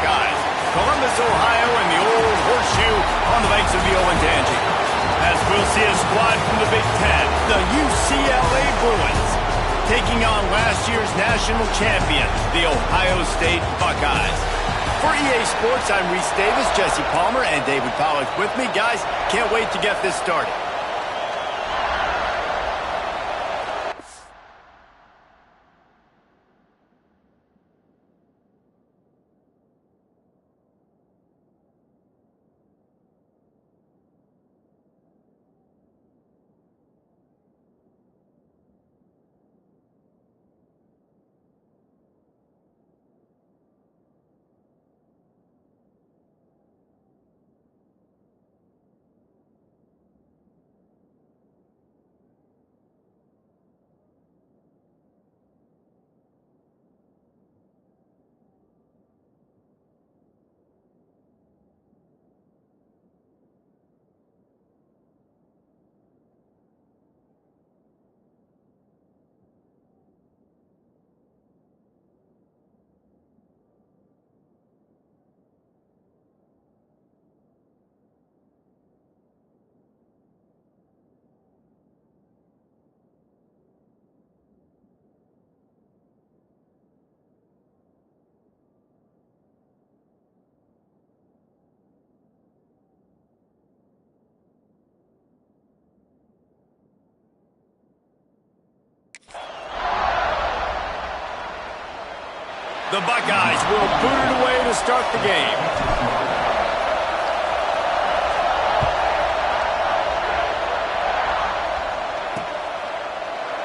Buckeyes. Columbus, Ohio, and the old horseshoe on the banks of the Olentangy. As we'll see a squad from the Big Ten, the UCLA Bruins, taking on last year's national champion, the Ohio State Buckeyes. For EA Sports, I'm Reese Davis, Jesse Palmer, and David Pollack with me. Guys, can't wait to get this started. The Buckeyes will boot it away to start the game.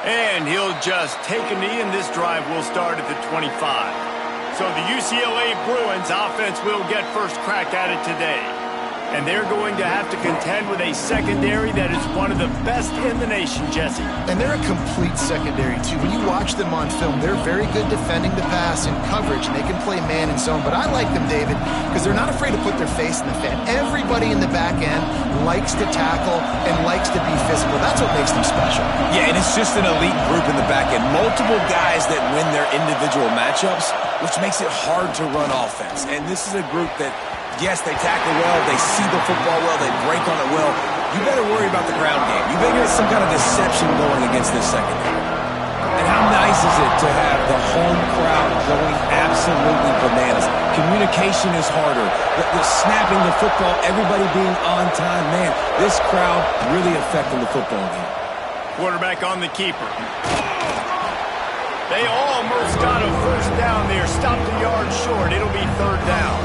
And he'll just take a knee, and this drive will start at the 25. So the UCLA Bruins offense will get first crack at it today. And they're going to have to contend with a secondary that is one of the best in the nation, Jesse. And they're a complete secondary, too. When you watch them on film, they're very good defending the pass and coverage, and they can play man and zone. But I like them, David, because they're not afraid to put their face in the fan. Everybody in the back end likes to tackle and likes to be physical. That's what makes them special. Yeah, and it's just an elite group in the back end. Multiple guys that win their individual matchups, which makes it hard to run offense. And this is a group that, yes, they tackle well, they see the football well, they break on it well. You better worry about the ground game. You better get some kind of deception going against this secondary. And how nice is it to have the home crowd going absolutely bananas? Communication is harder. The snapping the football, everybody being on time. Man, this crowd really affecting the football game. Quarterback on the keeper. They almost got a first down there. Stopped a yard short. It'll be third down.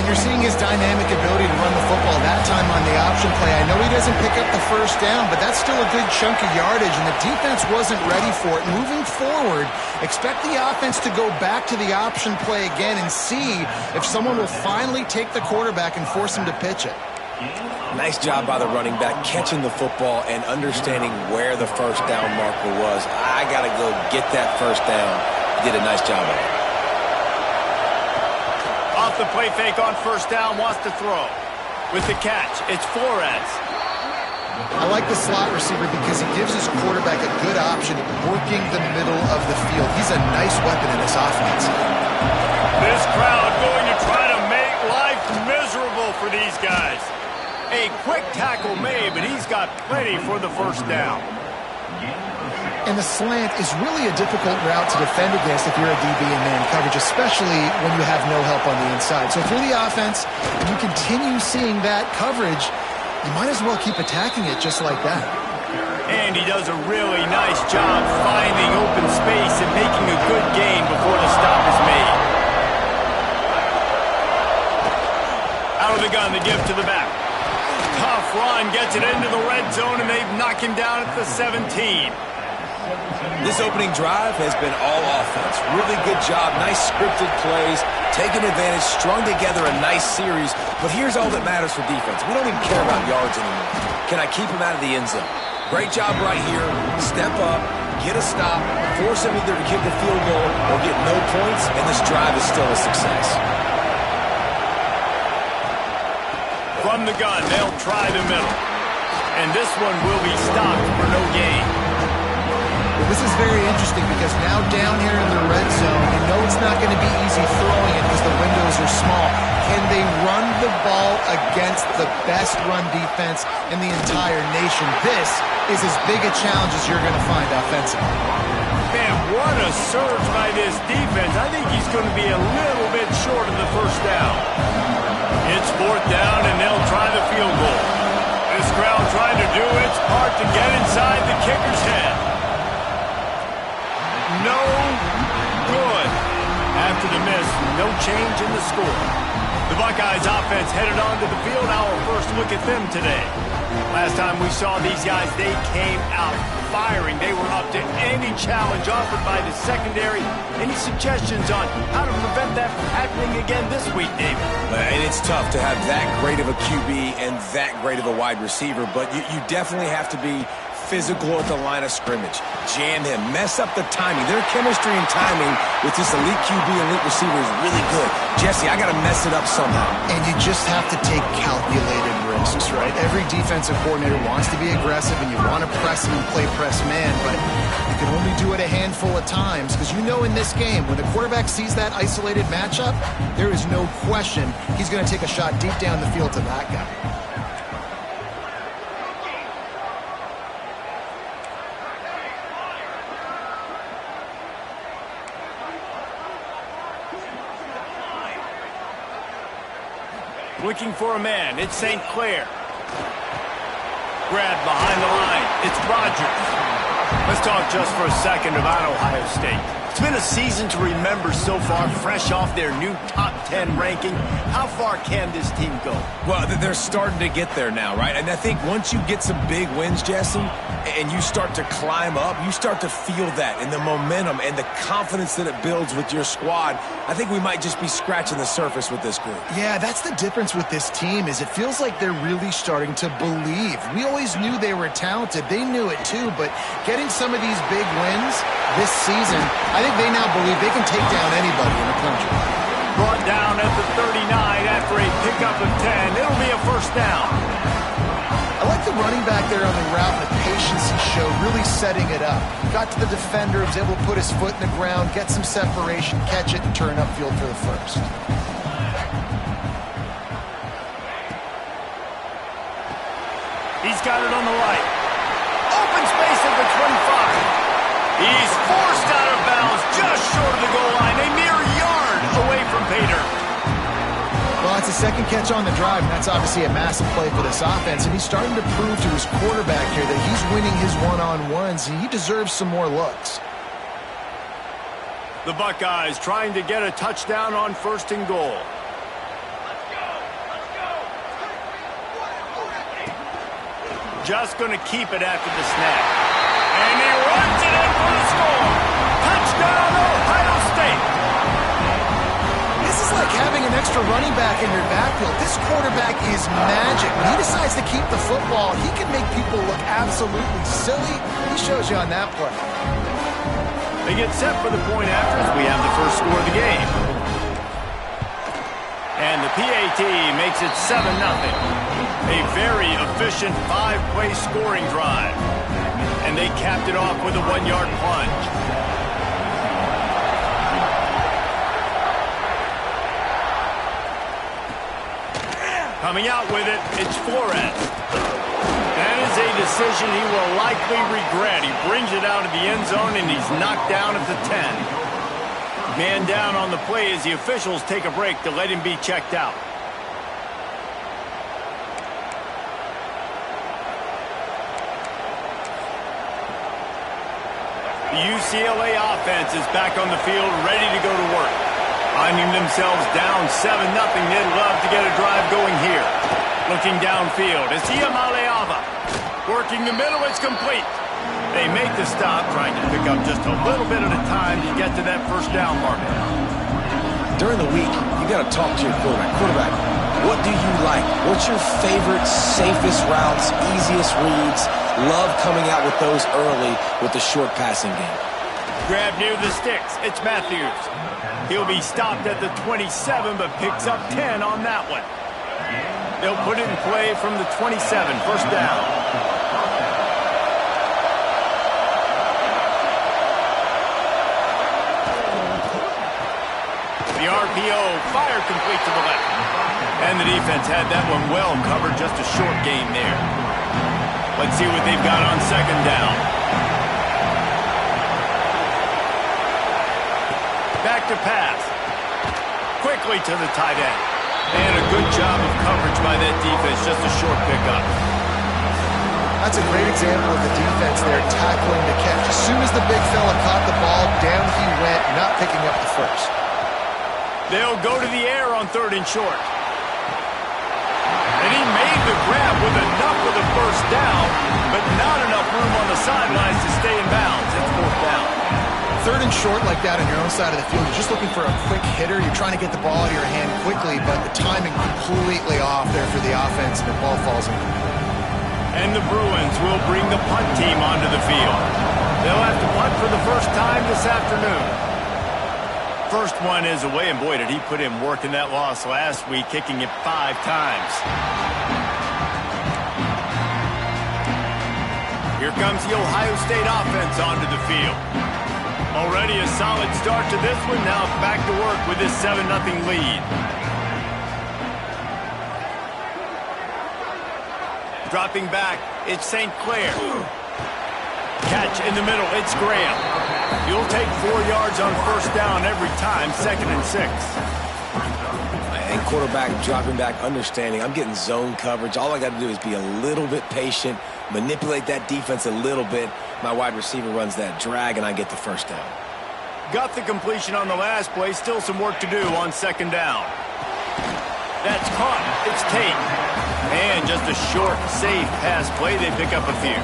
You're seeing his dynamic ability to run the football that time on the option play. I know he doesn't pick up the first down, but that's still a good chunk of yardage, and the defense wasn't ready for it. Moving forward, expect the offense to go back to the option play again and see if someone will finally take the quarterback and force him to pitch it. Nice job by the running back, catching the football and understanding where the first down marker was. I got to go get that first down. He did a nice job of it. Off the play fake on first down, wants to throw. With the catch, it's Flores. I like the slot receiver because he gives his quarterback a good option working the middle of the field. He's a nice weapon in this offense. This crowd going to try to make life miserable for these guys. A quick tackle made, but he's got plenty for the first down. And the slant is really a difficult route to defend against if you're a DB in man coverage, especially when you have no help on the inside. So through the offense, if you continue seeing that coverage, you might as well keep attacking it just like that. And he does a really nice job finding open space and making a good gain before the stop is made. Out of the gun, the give to the back. Tough run, gets it into the red zone, and they've knocked him down at the 17. This opening drive has been all offense. Really good job. Nice scripted plays. Taking advantage. Strung together a nice series. But here's all that matters for defense. We don't even care about yards anymore. Can I keep him out of the end zone? Great job right here. Step up. Get a stop. Force him either to kick a field goal or get no points. And this drive is still a success. From the gun, they'll try the middle. And this one will be stopped for no gain. This is very interesting because now down here in the red zone, you know it's not going to be easy throwing it because the windows are small. Can they run the ball against the best run defense in the entire nation? This is as big a challenge as you're going to find offensively. Man, what a surge by this defense. I think he's going to be a little bit short of the first down. It's fourth down, and they'll try the field goal. This crowd trying to do its part to get inside the kicker's head. No good. After the miss, no change in the score. The Buckeyes offense headed onto the field. Our first look at them today. Last time we saw these guys, they came out firing. They were up to any challenge offered by the secondary. Any suggestions on how to prevent that from happening again this week, David? And it's tough to have that great of a QB and that great of a wide receiver, but you definitely have to be physical at the line of scrimmage. Jam him. Mess up the timing. Their chemistry and timing with this elite QB and elite receiver is really good. Jesse, I got to mess it up somehow. And you just have to take calculated risks, right? Every defensive coordinator wants to be aggressive, and you want to press him and play press man, but you can only do it a handful of times because you know in this game, when the quarterback sees that isolated matchup, there is no question he's going to take a shot deep down the field to that guy. Looking for a man. It's St. Clair. Grabbed behind the line. It's Rodgers. Let's talk just for a second about Ohio State. It's been a season to remember so far, fresh off their new top 10 ranking. How far can this team go? Well, they're starting to get there now, right? And I think once you get some big wins, Jesse, and you start to climb up, you start to feel that and the momentum and the confidence that it builds with your squad. I think we might just be scratching the surface with this group. Yeah, that's the difference with this team is it feels like they're really starting to believe. We always knew they were talented. They knew it too, but getting some of these big wins this season, I think they now believe they can take down anybody in the country. Brought down at the 39 after a pickup of 10. It'll be a first down. I like the running back there on the route and the patience he showed, really setting it up. Got to the defender, was able to put his foot in the ground, get some separation, catch it, and turn upfield for the first. He's got it on the right. Open space at the 25. He's forced out of bounds just short of the goal line. A mere yard away from Pater. Well, it's a second catch on the drive, and that's obviously a massive play for this offense, and he's starting to prove to his quarterback here that he's winning his one-on-ones, and he deserves some more looks. The Buckeyes trying to get a touchdown on first and goal. Just going to keep it after the snap. And he runs it in for the score. Touchdown, Ohio State. This is like having an extra running back in your backfield. This quarterback is magic. When he decides to keep the football, he can make people look absolutely silly. He shows you on that play. They get set for the point after as we have the first score of the game. And the PAT makes it 7-0. A very efficient 5-play scoring drive. And they capped it off with a 1-yard plunge. Coming out with it, it's Flores. That is a decision he will likely regret. He brings it out of the end zone, and he's knocked down at the 10. Man down on the play as the officials take a break to let him be checked out. The UCLA offense is back on the field, ready to go to work. Finding themselves down 7-0, they'd love to get a drive going here. Looking downfield, it's Iamaleava. Working the middle, it's complete. They make the stop, trying to pick up just a little bit at a time to get to that first down mark. During the week, you got to talk to your quarterback. Quarterback, what do you like? What's your favorite, safest routes, easiest reads? Love coming out with those early with the short passing game. Grab near the sticks. It's Matthews. He'll be stopped at the 27, but picks up 10 on that one. They'll put it in play from the 27, first down. RPO, fire complete to the left. And the defense had that one well covered, just a short gain there. Let's see what they've got on second down. Back to pass. Quickly to the tight end. And a good job of coverage by that defense, just a short pickup. That's a great example of the defense there tackling the catch. As soon as the big fella caught the ball, down he went, not picking up the first. They'll go to the air on 3rd and short. And he made the grab with enough for the first down, but not enough room on the sidelines to stay in bounds. It's 4th down. 3rd and short like that on your own side of the field, you're just looking for a quick hitter. You're trying to get the ball out of your hand quickly, but the timing completely off there for the offense, and the ball falls incomplete. And the Bruins will bring the punt team onto the field. They'll have to punt for the first time this afternoon. First one is away, and boy, did he put in work in that loss last week, kicking it 5 times. Here comes the Ohio State offense onto the field. Already a solid start to this one. Now back to work with this 7-0 lead. Dropping back, it's St. Clair. Catch in the middle, it's Graham. You'll take 4 yards on first down every time, 2nd and 6. And quarterback dropping back, understanding I'm getting zone coverage. All I got to do is be a little bit patient, manipulate that defense a little bit. My wide receiver runs that drag, and I get the first down. Got the completion on the last play. Still some work to do on 2nd down. That's caught. It's Tate. And just a short, safe pass play. They pick up a few.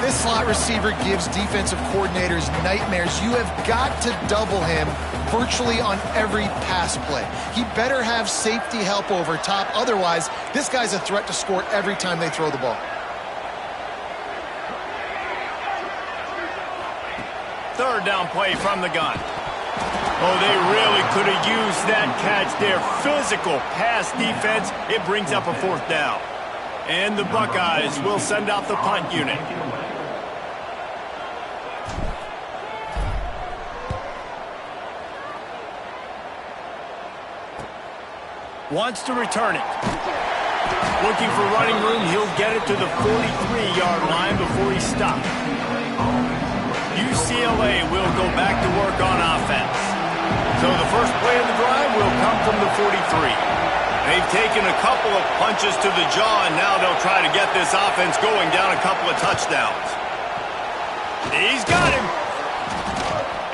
This slot receiver gives defensive coordinators nightmares. You have got to double him virtually on every pass play. He better have safety help over top. Otherwise, this guy's a threat to score every time they throw the ball. Third down play from the gun. Oh, they really could have used that catch there. Physical pass defense. It brings up a 4th down. And the Buckeyes will send out the punt unit. Wants to return it. Looking for running room. He'll get it to the 43-yard line before he's stopped. UCLA will go back to work on offense. So the first play of the drive will come from the 43. They've taken a couple of punches to the jaw, and now they'll try to get this offense going down a couple of touchdowns. He's got him.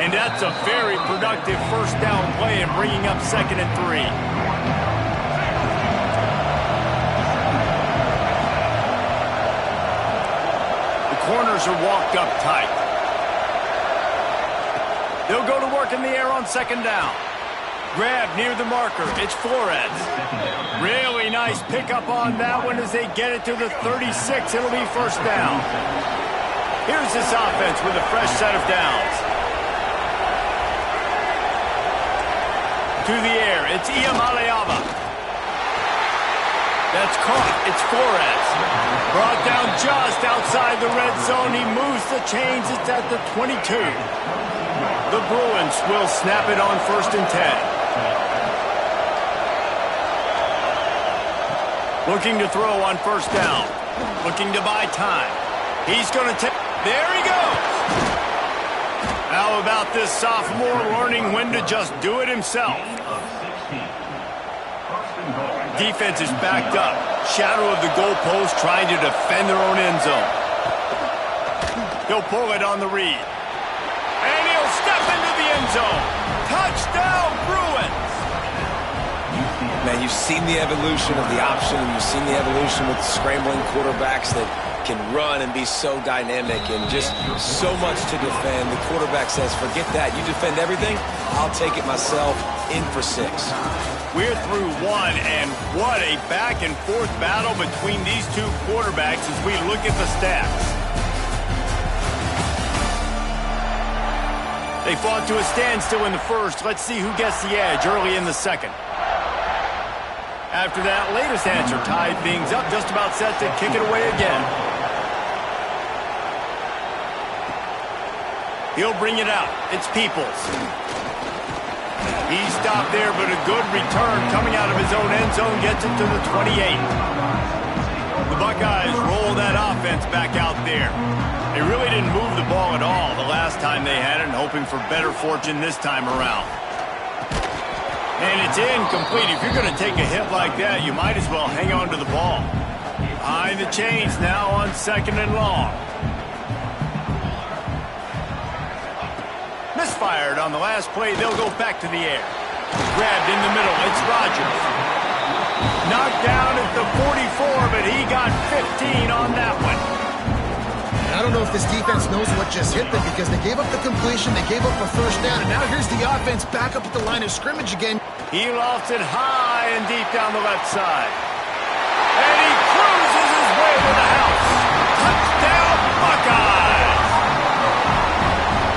And that's a very productive first down play and bringing up 2nd and 3. The corners are walked up tight. They'll go to work in the air on 2nd down. Grab near the marker. It's Flores. Really nice pickup on that one as they get it to the 36. It'll be first down. Here's this offense with a fresh set of downs. To the air. It's Iamaleava. That's caught. It's Flores. Brought down just outside the red zone. He moves the chains. It's at the 22. The Bruins will snap it on 1st and 10. Looking to throw on first down. Looking to buy time. He's going to take... There he goes! How about this sophomore learning when to just do it himself? Defense is backed up. Shadow of the goalpost trying to defend their own end zone. He'll pull it on the read. And he'll step into the end zone. Touchdown, Bruins! Man, you've seen the evolution of the option, and you've seen the evolution with scrambling quarterbacks that can run and be so dynamic and just so much to defend. The quarterback says, forget that. You defend everything, I'll take it myself. In for 6. We're through one, and what a back-and-forth battle between these two quarterbacks as we look at the stats. They fought to a standstill in the first. Let's see who gets the edge early in the second. After that latest answer tied things up, just about set to kick it away again. He'll bring it out. It's Peoples. He stopped there, but a good return coming out of his own end zone gets it to the 28. The Buckeyes roll that offense back out there. They really didn't move the ball at all the last time they had it, and hoping for better fortune this time around. And it's incomplete. If you're going to take a hit like that, you might as well hang on to the ball. Behind the chains now on 2nd and long. Misfired on the last play. They'll go back to the air. Grabbed in the middle. It's Rodgers. Knocked down at the 44, but he got 15 on that one. I don't know if this defense knows what just hit them because they gave up the completion, they gave up a first down, and now here's the offense back up at the line of scrimmage again. He lofts it high and deep down the left side. And he cruises his way to the house. Touchdown, Buckeyes!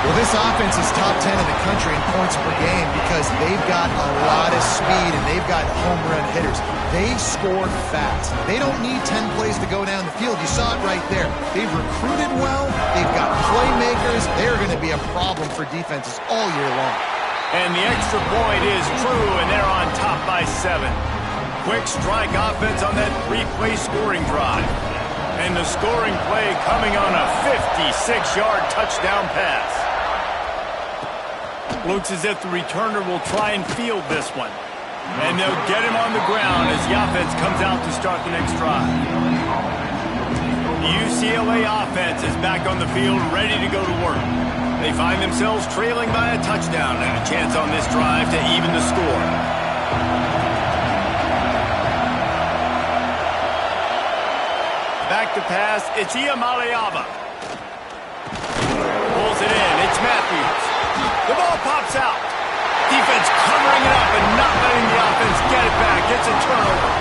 Well, this offense is top 10 in the country in points per game because they've got a lot of speed and they've got home run hitters. They score fast. They don't need 10 plays to go down the field. You saw it right there. They've recruited well. They've got playmakers. They're going to be a problem for defenses all year long. And the extra point is true, and they're on top by 7. Quick strike offense on that 3-play scoring drive. And the scoring play coming on a 56-yard touchdown pass. Looks as if the returner will try and field this one. And they'll get him on the ground as the offense comes out to start the next drive. The UCLA offense is back on the field, ready to go to work. They find themselves trailing by a touchdown and a chance on this drive to even the score. Back to pass, it's Iamaleava. Pulls it in, it's Matthews. The ball pops out. Defense covering it up and not letting the offense get it back. It's a turnover.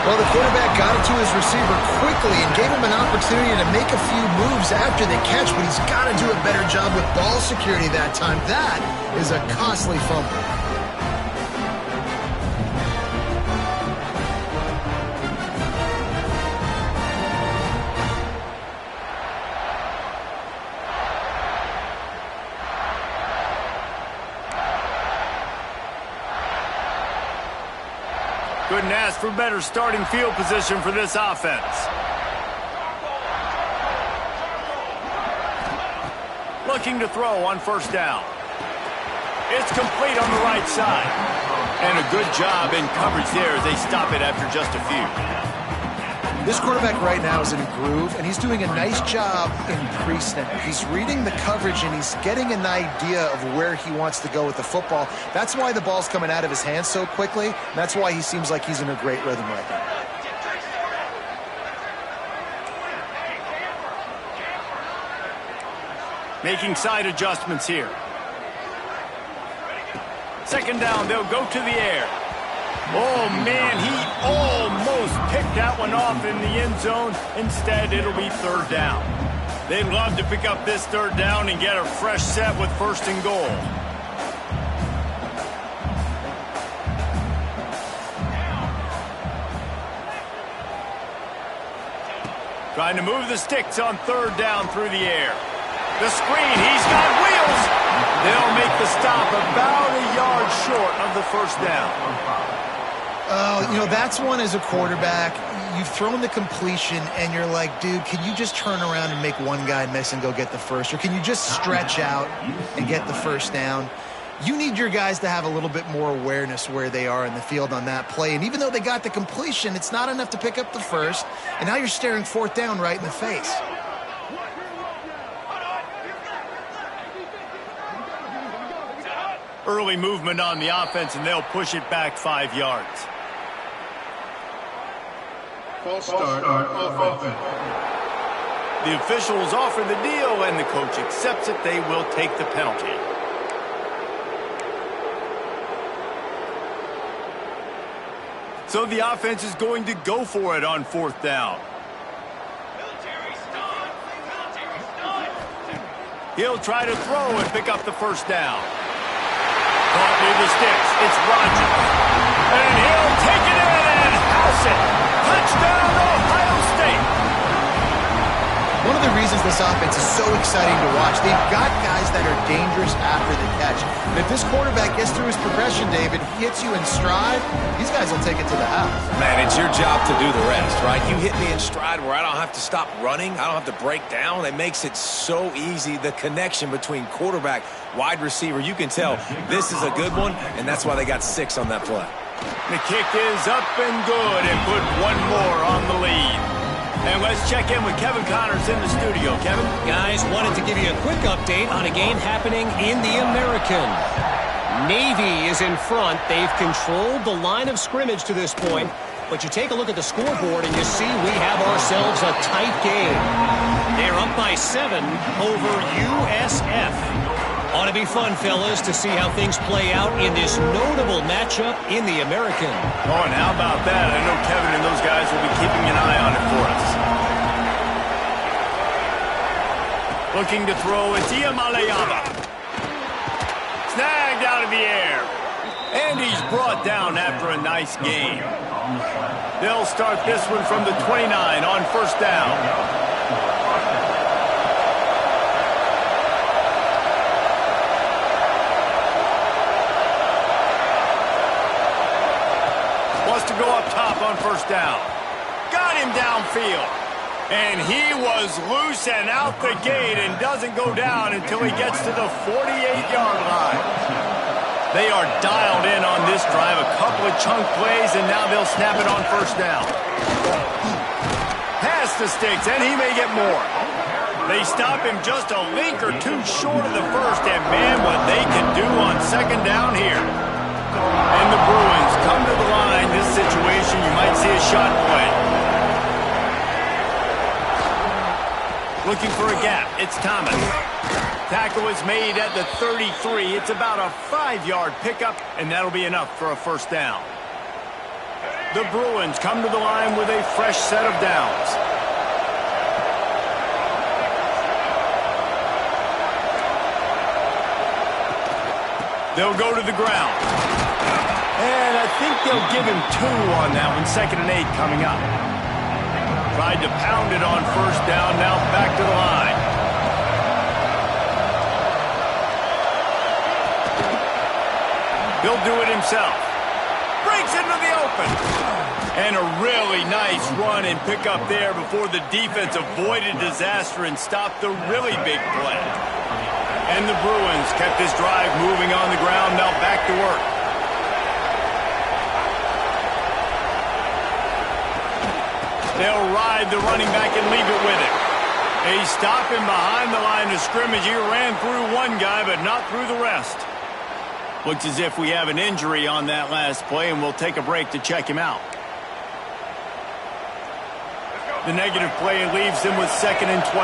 Well, the quarterback got it to his receiver quickly and gave him an opportunity to make a few moves after the catch, but he's got to do a better job with ball security that time. That is a costly fumble. Couldn't ask for better starting field position for this offense. Looking to throw on first down. It's complete on the right side. And a good job in coverage there as they stop it after just a few. This quarterback right now is in a groove, and he's doing a nice job in pre-snap. He's reading the coverage, and he's getting an idea of where he wants to go with the football. That's why the ball's coming out of his hands so quickly, and that's why he seems like he's in a great rhythm right now. Making side adjustments here. Second down, they'll go to the air. Oh, man, he almost picked that one off in the end zone. Instead, it'll be third down. They'd love to pick up this third down and get a fresh set with first and goal. Trying to move the sticks on third down through the air. The screen, he's got wheels. They'll make the stop about a yard short of the first down. Oh, you know, that's one as a quarterback. You've thrown the completion, and you're like, dude, can you just turn around and make one guy miss and go get the first? Or can you just stretch out and get the first down? You need your guys to have a little bit more awareness where they are in the field on that play. And even though they got the completion, it's not enough to pick up the first. And now you're staring fourth down right in the face. Early movement on the offense, and they'll push it back 5 yards. False start offense. The officials offer the deal, and the coach accepts it. They will take the penalty. So the offense is going to go for it on fourth down. He'll try to throw and pick up the first down. Caught near the sticks. It's Rodgers. And he'll take it in and house it. Touchdown, Ohio State. One of the reasons they This offense is so exciting to watch. They've got guys that are dangerous after the catch. And if this quarterback gets through his progression, David, he hits you in stride, these guys will take it to the house. Man, it's your job to do the rest, right? You hit me in stride where I don't have to stop running. I don't have to break down. It makes it so easy, the connection between quarterback, wide receiver. You can tell this is a good one, and that's why they got 6 on that play. The kick is up and good and put one more on the lead. And let's check in with Kevin Connors in the studio. Kevin? Guys, wanted to give you a quick update on a game happening in the American. Navy is in front. They've controlled the line of scrimmage to this point. But you take a look at the scoreboard and you see we have ourselves a tight game. They're up by 7 over USF. Ought to be fun, fellas, to see how things play out in this notable matchup in the American. Oh, and how about that? I know Kevin and those guys will be keeping an eye on it for us. Looking to throw, it's Iamaleava. Snagged out of the air. And he's brought down after a nice game. They'll start this one from the 29 on first down. To go up top on first down. Got him downfield. And he was loose and out the gate and doesn't go down until he gets to the 48-yard line. They are dialed in on this drive. A couple of chunk plays, and now they'll snap it on first down. Pass the sticks, and he may get more. They stop him just a link or two short of the first, and man, what they can do on second down here. And the Bruins come to the line. This situation, you might see a shot play. Looking for a gap. It's Thomas. Tackle is made at the 33. It's about a 5-yard pickup, and that'll be enough for a first down. The Bruins come to the line with a fresh set of downs. They'll go to the ground. And I think they'll give him 2 on that one. 2nd and 8 coming up. Tried to pound it on first down. Now back to the line. He'll do it himself. Breaks into the open. And a really nice run and pick up there before the defense avoided disaster and stopped the really big play. And the Bruins kept this drive moving on the ground. Now back to work. They'll ride the running back and leave it with him. They stop him behind the line of scrimmage. He ran through one guy, but not through the rest. Looks as if we have an injury on that last play, and we'll take a break to check him out. The negative play leaves him with 2nd and 12.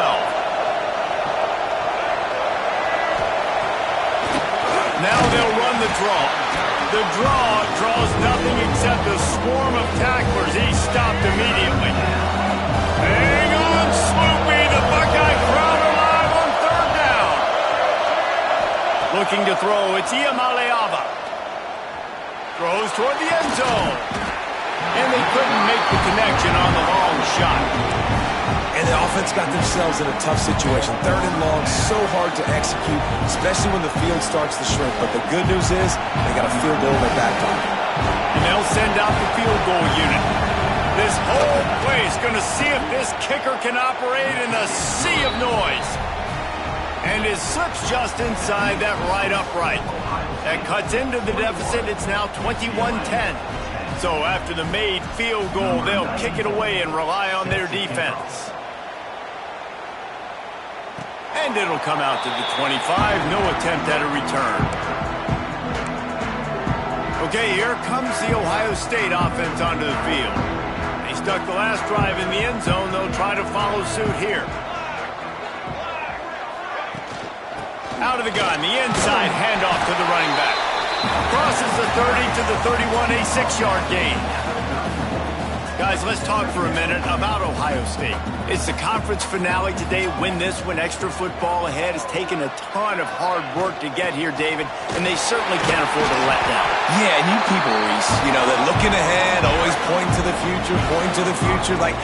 Now they'll run the draw. The draw draws nothing except a swarm of tacklers. He's stopped immediately. Hang on, Sloopy. The Buckeye crowd alive on 3rd down. Looking to throw. It's Iamaleava. Throws toward the end zone. And they couldn't make the connection on the long shot. And the offense got themselves in a tough situation. 3rd and long, so hard to execute, especially when the field starts to shrink. But the good news is they got a field goal in their back pocket. And they'll send out the field goal unit. This whole place going to see if this kicker can operate in a sea of noise. And it slips just inside that right upright. That cuts into the deficit. It's now 21-10. So after the made field goal, they'll kick it away and rely on their defense. And it'll come out to the 25. No attempt at a return. Okay, here comes the Ohio State offense onto the field. They stuck the last drive in the end zone. They'll try to follow suit here. Out of the gun, the inside handoff to the running back. Crosses the 30 to the 31, a 6-yard gain. Guys, let's talk for a minute about Ohio State. It's the conference finale today. Win this one. Extra football ahead. Has taken a ton of hard work to get here, David, and they certainly can't afford to let down. Yeah, and you people, Reese, that looking ahead, always pointing to the future, pointing to the future. Like,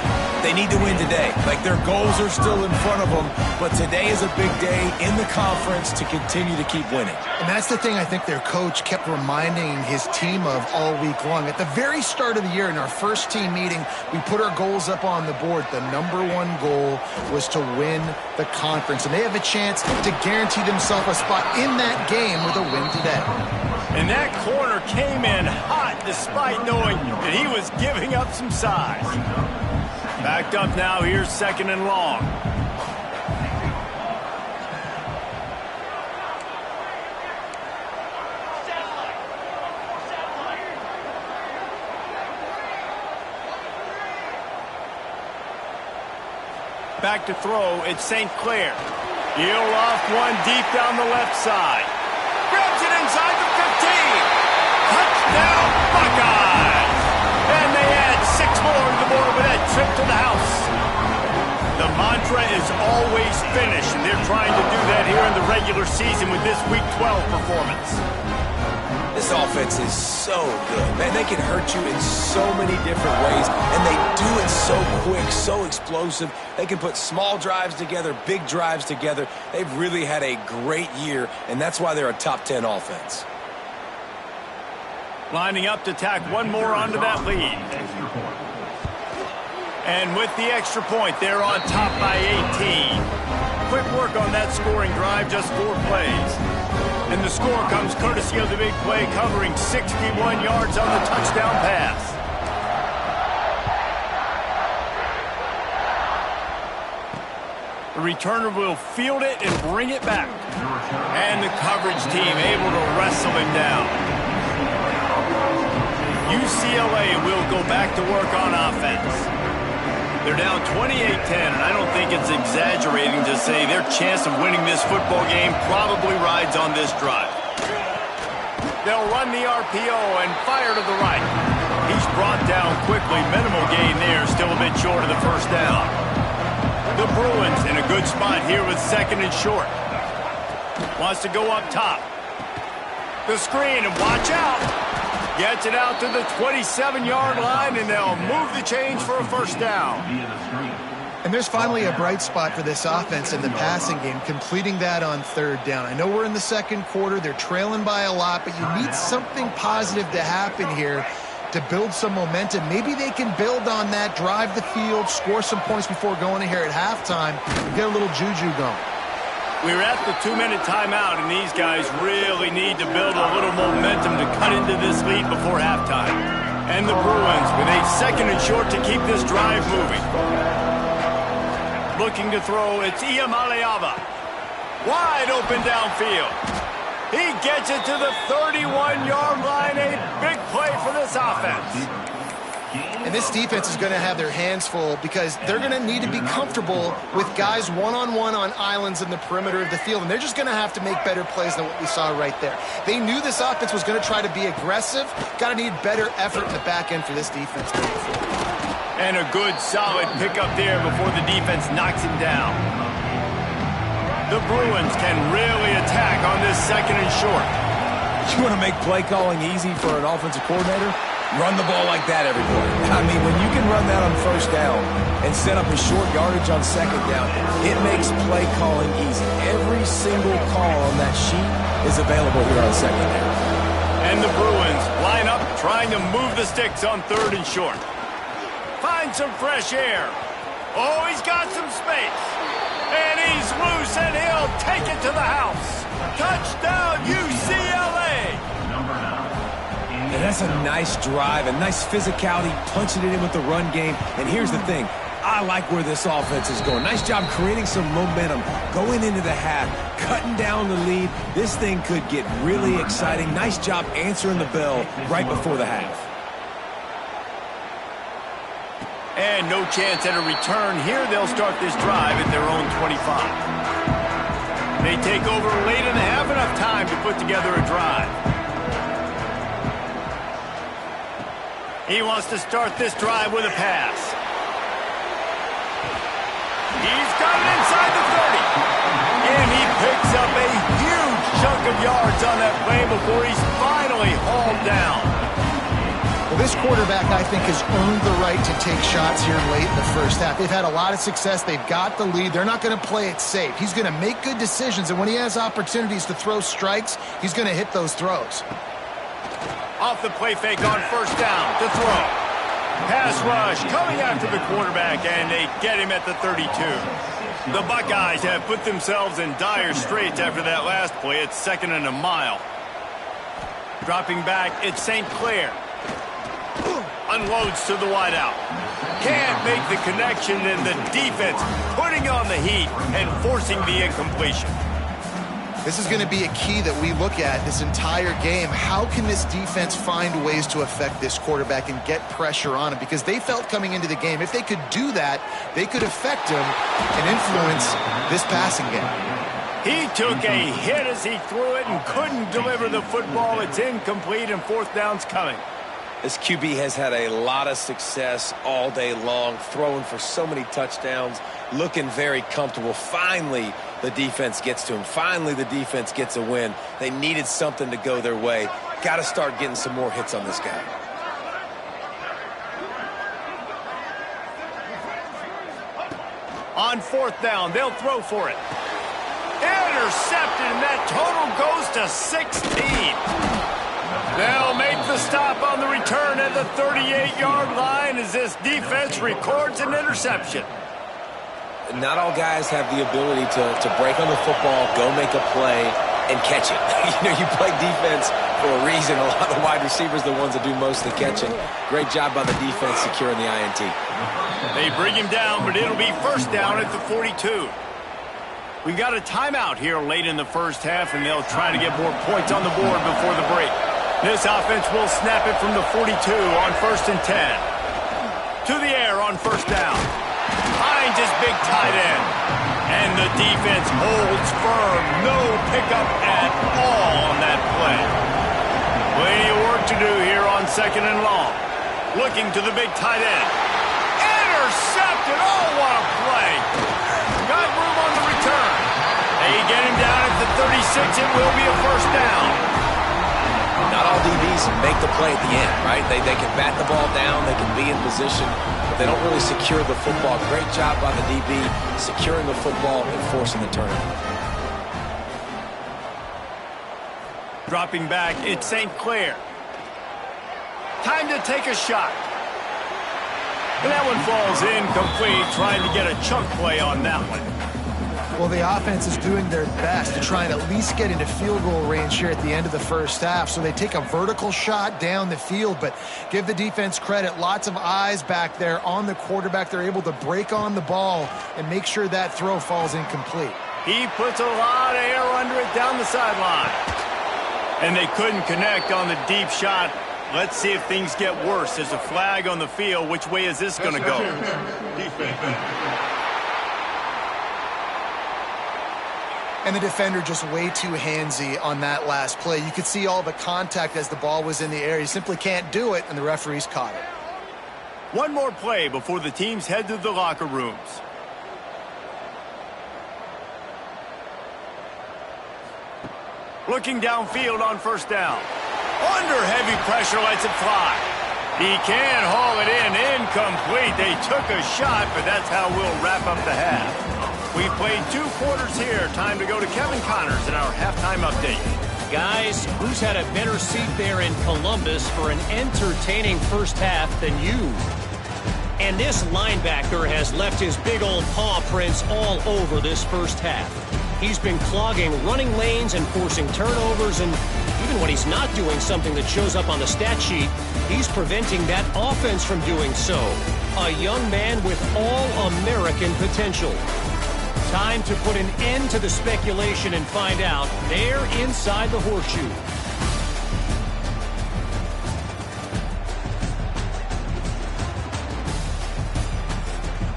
they need to win today. Like, their goals are still in front of them, but today is a big day in the conference to continue to keep winning. And that's the thing I think their coach kept reminding his team of all week long. At the very start of the year, in our first team meeting, we put our goals up on the board. The #1 goal was to win the conference, and they have a chance to guarantee themselves a spot in that game with a win today. And that corner came in hot despite knowing that he was giving up some size. Backed up now, here's 2nd and long. Back to throw, it's St. Clair. He'll off one deep down the left side. Grabs it inside the 15. Touchdown, Buckeyes! And they add 6 more to the board with that trip to the house. The mantra is always finish, and they're trying to do that here in the regular season with this Week 12 performance. This offense is so good. Man, they can hurt you in so many different ways, and they do it so quick, so explosive. They can put small drives together, big drives together. They've really had a great year, and that's why they're a top 10 offense. Lining up to tack one more onto that lead. And with the extra point, they're on top by 18. Quick work on that scoring drive, just 4 plays. And the score comes courtesy of the big play, covering 61 yards on the touchdown pass. The returner will field it and bring it back. And the coverage team able to wrestle him down. UCLA will go back to work on offense. They're down 28-10, and I don't think it's exaggerating to say their chance of winning this football game probably rides on this drive. They'll run the RPO and fire to the right. He's brought down quickly. Minimal gain there, still a bit short of the first down. The Bruins in a good spot here with 2nd and short. Wants to go up top. The screen, and watch out. Gets it out to the 27-yard line, and they'll move the change for a first down. And there's finally a bright spot for this offense in the passing game, completing that on 3rd down. I know we're in the 2nd quarter. They're trailing by a lot, but you need something positive to happen here to build some momentum. Maybe they can build on that, drive the field, score some points before going in here at halftime, and get a little juju going. We're at the 2-minute timeout, and these guys really need to build a little momentum to cut into this lead before halftime. And the Bruins with a 2nd and short to keep this drive moving. Looking to throw, it's Iamaleava. Wide open downfield. He gets it to the 31-yard line. A big play for this offense. And this defense is going to have their hands full because they're going to need to be comfortable with guys one-on-one on islands in the perimeter of the field. And they're just going to have to make better plays than what we saw right there. They knew this offense was going to try to be aggressive. Got to need better effort in the back end for this defense. And a good, solid pickup there before the defense knocks him down. The Bruins can really attack on this 2nd and short. You want to make play calling easy for an offensive coordinator? Run the ball like that, everybody. I mean, when you can run that on 1st down and set up a short yardage on 2nd down, it makes play calling easy. Every single call on that sheet is available here on 2nd down. And the Bruins line up trying to move the sticks on 3rd and short. Find some fresh air. Oh, he's got some space. And he's loose, and he'll take it to the house. Touchdown, UCLA! And that's a nice drive, a nice physicality, punching it in with the run game. And here's the thing. I like where this offense is going. Nice job creating some momentum, going into the half, cutting down the lead. This thing could get really exciting. Nice job answering the bell right before the half. And no chance at a return. Here they'll start this drive at their own 25. They take over late in the half, enough time to put together a drive. He wants to start this drive with a pass. He's got it inside the 30. And he picks up a huge chunk of yards on that play before he's finally hauled down. Well, This quarterback, I think, has earned the right to take shots here late in the first half. They've had a lot of success. They've got the lead. They're not going to play it safe. He's going to make good decisions, and when he has opportunities to throw strikes, he's going to hit those throws. Off the play fake on first down to throw. Pass rush coming after the quarterback, and they get him at the 32. The Buckeyes have put themselves in dire straits after that last play. It's 2nd and a mile. Dropping back, it's St. Clair. Unloads to the wideout. Can't make the connection, and the defense putting on the heat and forcing the incompletion. This is going to be a key that we look at this entire game. How can this defense find ways to affect this quarterback and get pressure on him? Because they felt coming into the game, if they could do that, they could affect him and influence this passing game. He took a hit as he threw it and couldn't deliver the football. It's incomplete, and 4th down's coming. This QB has had a lot of success all day long, throwing for so many touchdowns, looking very comfortable. Finally, the defense gets to him. Finally, the defense gets a win. They needed something to go their way. Got to start getting some more hits on this guy. On 4th down, they'll throw for it. Intercepted, and that total goes to 16. They'll make the stop on the return at the 38-yard line as this defense records an interception. Not all guys have the ability to break on the football, go make a play, and catch it. You play defense for a reason. A lot of the wide receivers are the ones that do most of the catching. Great job by the defense securing the INT. They bring him down, but it'll be 1st down at the 42. We've got a timeout here late in the first half, and they'll try to get more points on the board before the break. This offense will snap it from the 42 on 1st and 10. To the air on 1st down. Finds his big tight end. And the defense holds firm. No pickup at all on that play. Plenty of work to do here on 2nd and long. Looking to the big tight end. Intercepted. Oh, what a play. Got room on the return. They get him down at the 36. It will be a 1st down. Not all DBs make the play at the end, right? They can bat the ball down, they can be in position, but they don't really secure the football. Great job by the DB securing the football and forcing the turnover. Dropping back, it's St. Clair. Time to take a shot. And that one falls incomplete, trying to get a chunk play on that one. Well, the offense is doing their best to try and at least get into field goal range here at the end of the first half. So they take a vertical shot down the field, but give the defense credit. Lots of eyes back there on the quarterback. They're able to break on the ball and make sure that throw falls incomplete. He puts a lot of air under it down the sideline. And they couldn't connect on the deep shot. Let's see if things get worse. There's a flag on the field. Which way is this going to go? Defense. And the defender just way too handsy on that last play. You could see all the contact as the ball was in the air. He simply can't do it, and the referees caught it. One more play before the teams head to the locker rooms. Looking downfield on 1st down. Under heavy pressure, lets it fly. He can haul it in. Incomplete. They took a shot, but that's how we'll wrap up the half. We've played 2 quarters here. Time to go to Kevin Connors in our halftime update. Guys, who's had a better seat there in Columbus for an entertaining first half than you? And this linebacker has left his big old paw prints all over this first half. He's been clogging running lanes and forcing turnovers, and even when he's not doing something that shows up on the stat sheet, he's preventing that offense from doing so. A young man with all-American potential. Time to put an end to the speculation and find out. They're inside the horseshoe.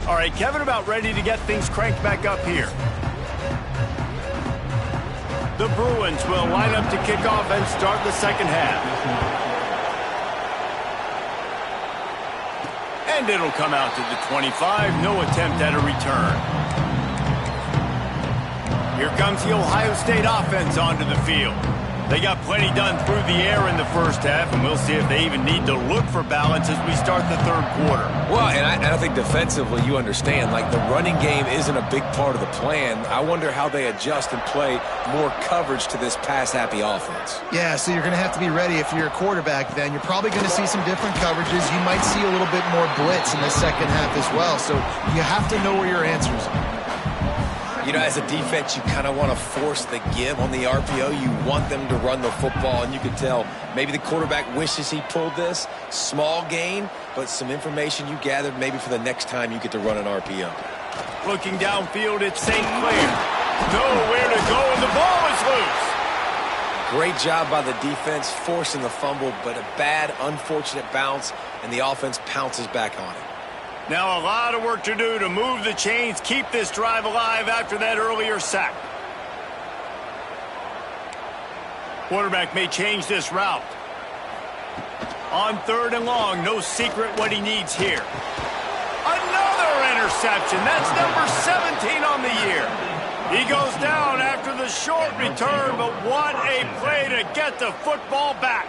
All right, Kevin, about ready to get things cranked back up here. The Bruins will line up to kick off and start the second half. And it'll come out to the 25. No attempt at a return. Here comes the Ohio State offense onto the field. They got plenty done through the air in the first half, and we'll see if they even need to look for balance as we start the third quarter. Well, and I think defensively, you understand, like the running game isn't a big part of the plan. I wonder how they adjust and play more coverage to this pass-happy offense. Yeah, so you're going to have to be ready if you're a quarterback then. You're probably going to see some different coverages. You might see a little bit more blitz in the second half as well, so you have to know where your answers are. You know, as a defense, you kind of want to force the give on the RPO. You want them to run the football, and you can tell maybe the quarterback wishes he pulled this. Small gain, but some information you gathered maybe for the next time you get to run an RPO. Looking downfield, it's St. Clair. Nowhere to go, and the ball is loose. Great job by the defense forcing the fumble, but a bad, unfortunate bounce, and the offense pounces back on it. Now a lot of work to do to move the chains, keep this drive alive after that earlier sack. Quarterback may change this route. On 3rd and long, no secret what he needs here. Another interception. That's number 17 on the year. He goes down after the short return, but what a play to get the football back.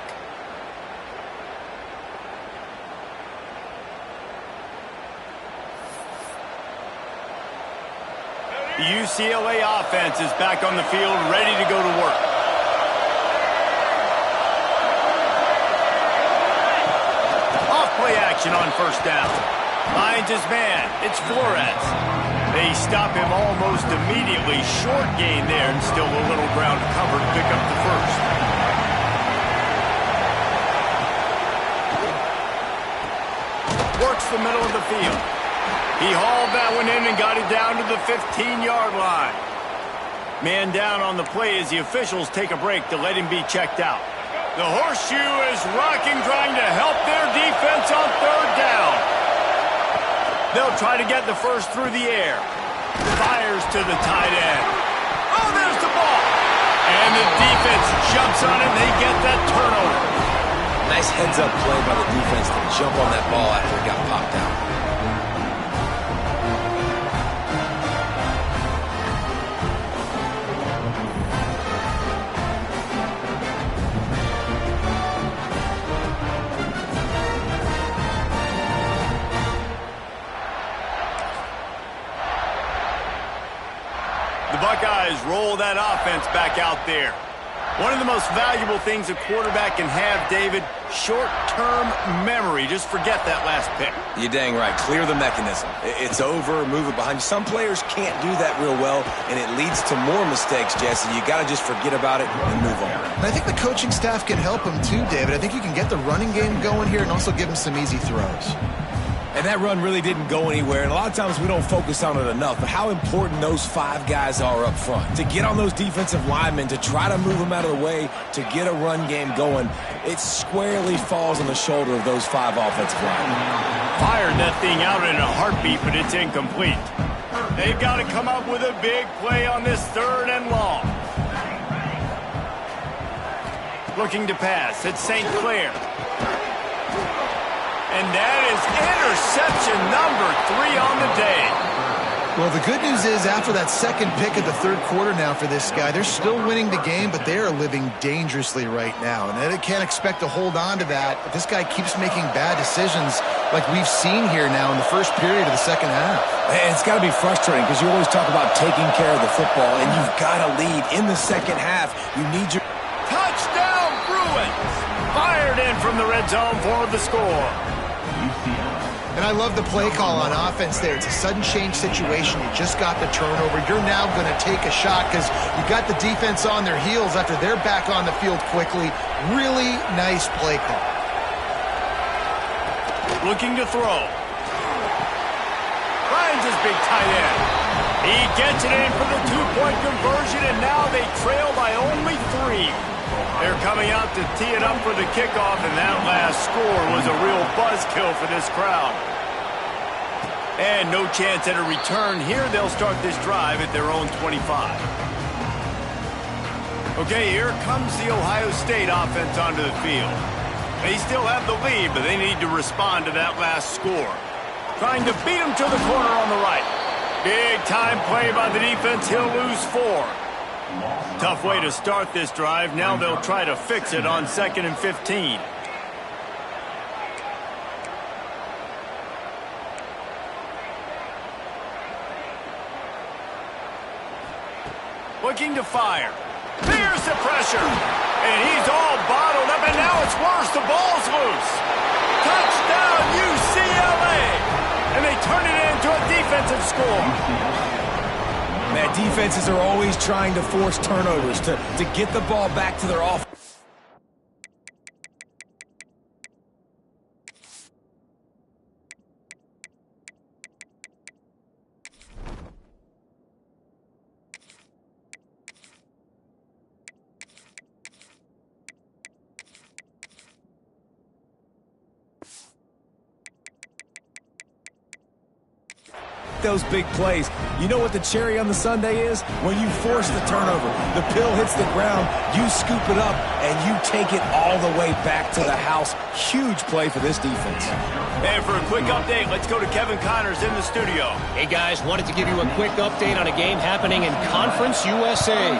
The UCLA offense is back on the field, ready to go to work. Off-play action on 1st down. Finds his man. It's Flores. They stop him almost immediately. Short gain there, and still a little ground to cover to pick up the first. Works the middle of the field. He hauled that one in and got it down to the 15-yard line. Man down on the play as the officials take a break to let him be checked out. The horseshoe is rocking, trying to help their defense on 3rd down. They'll try to get the first through the air. Fires to the tight end. Oh, there's the ball. And the defense jumps on it, and they get that turnover. Nice heads-up play by the defense to jump on that ball after it got popped out. The Buckeyes roll that offense back out there. One of the most valuable things a quarterback can have, David, short-term memory. Just forget that last pick. You're dang right. Clear the mechanism. It's over, move it behind you. Some players can't do that real well, and it leads to more mistakes, Jesse. You got to just forget about it and move on. I think the coaching staff can help him too, David. I think you can get the running game going here and also give him some easy throws. And that run really didn't go anywhere, and a lot of times we don't focus on it enough, but how important those 5 guys are up front. To get on those defensive linemen, to try to move them out of the way, to get a run game going, it squarely falls on the shoulder of those 5 offensive linemen. Fired that thing out in a heartbeat, but it's incomplete. They've got to come up with a big play on this 3rd and long. Looking to pass, it's St. Clair. And that is interception number 3 on the day. Well, the good news is after that second pick of the 3rd quarter now for this guy, they're still winning the game, but they are living dangerously right now. And they can't expect to hold on to that if this guy keeps making bad decisions like we've seen here now in the first period of the second half. And it's got to be frustrating because you always talk about taking care of the football, and you've got to lead in the second half. You need your... Touchdown, Bruins! Fired in from the red zone for the score. And I love the play call on offense there. It's a sudden change situation. You just got the turnover. You're now going to take a shot because you got the defense on their heels after they're back on the field quickly. Really nice play call. Looking to throw. Finds his big tight end. He gets it in for the 2-point conversion, and now they trail by only 3. They're coming out to tee it up for the kickoff, and that last score was a real buzzkill for this crowd. And no chance at a return here. They'll start this drive at their own 25. Okay, here comes the Ohio State offense onto the field. They still have the lead, but they need to respond to that last score. Trying to beat them to the corner on the right. Big time play by the defense. He'll lose 4. Tough way to start this drive. Now they'll try to fix it on 2nd and 15. Looking to fire. Here's the pressure. And he's all bottled up, and now it's worse. The ball's loose. Touchdown, UCLA. And they turn it into a defensive score. Man, defenses are always trying to force turnovers to get the ball back to their offense. Those big plays. You know what the cherry on the sundae is? When you force the turnover, the pill hits the ground, you scoop it up, and you take it all the way back to the house. Huge play for this defense. And for a quick update, let's go to Kevin Connors in the studio. Hey, guys, wanted to give you a quick update on a game happening in Conference USA.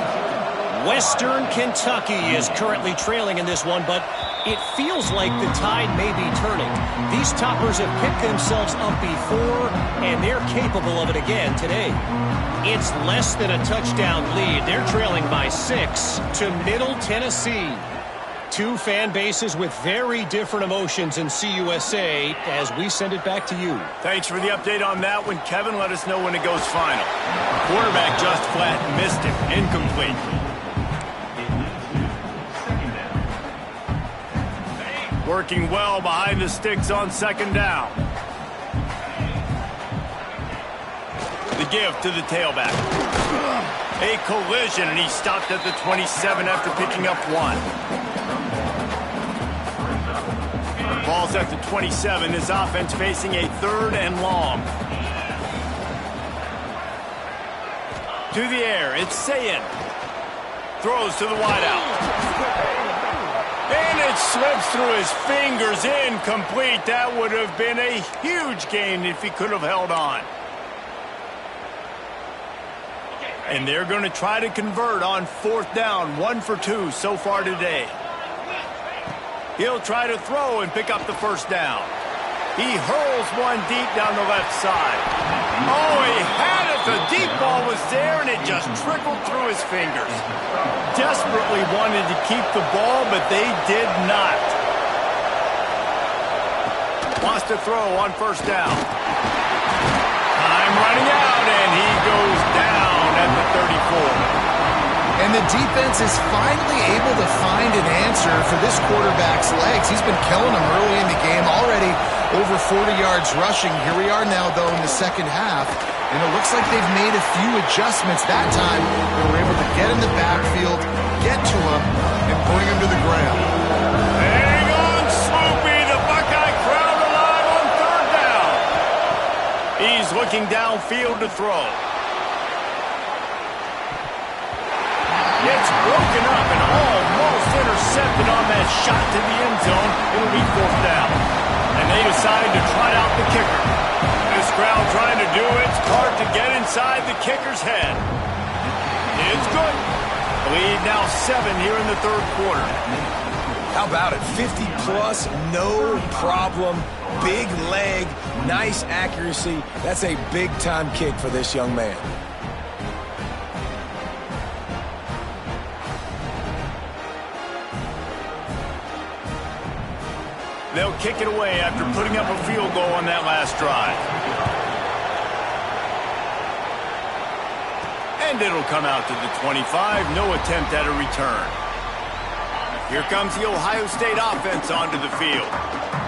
Western Kentucky is currently trailing in this one, but it feels like the tide may be turning. These toppers have picked themselves up before, and they're capable of it again today. It's less than a touchdown lead. They're trailing by 6 to Middle Tennessee. Two fan bases with very different emotions in CUSA as we send it back to you. Thanks for the update on that one, Kevin. Let us know when it goes final. Quarterback just flat missed it. Incomplete. Working well behind the sticks on 2nd down. The give to the tailback. A collision, and he stopped at the 27 after picking up 1. Ball's at the 27. His offense facing a 3rd and long. To the air, it's Sayin. Throws to the wideout. And it slips through his fingers, incomplete. That would have been a huge gain if he could have held on. And they're going to try to convert on 4th down, 1 for 2 so far today. He'll try to throw and pick up the 1st down. He hurls one deep down the left side. Oh, he had it. The deep ball was there, and it just trickled through his fingers. Desperately wanted to keep the ball, but they did not. Wants to throw on 1st down. Time running out, and he goes down at the 34. And the defense is finally able to find an answer for this quarterback's legs. He's been killing them early in the game, already over 40 yards rushing. Here we are now, though, in the 2nd half. And it looks like they've made a few adjustments that time. They were able to get in the backfield, get to him, and bring him to the ground. Hang on, Sloopy. The Buckeye crowd alive on 3rd down. He's looking downfield to throw. It's broken up and almost intercepted on that shot to the end zone. It'll be 4th down. And they decide to try out the kicker. This crowd trying to do its part to get inside the kicker's head. It's good. Lead now 7 here in the 3rd quarter. How about it? 50-plus, no problem. Big leg, nice accuracy. That's a big-time kick for this young man. They'll kick it away after putting up a field goal on that last drive. And it'll come out to the 25. No attempt at a return. Here comes the Ohio State offense onto the field.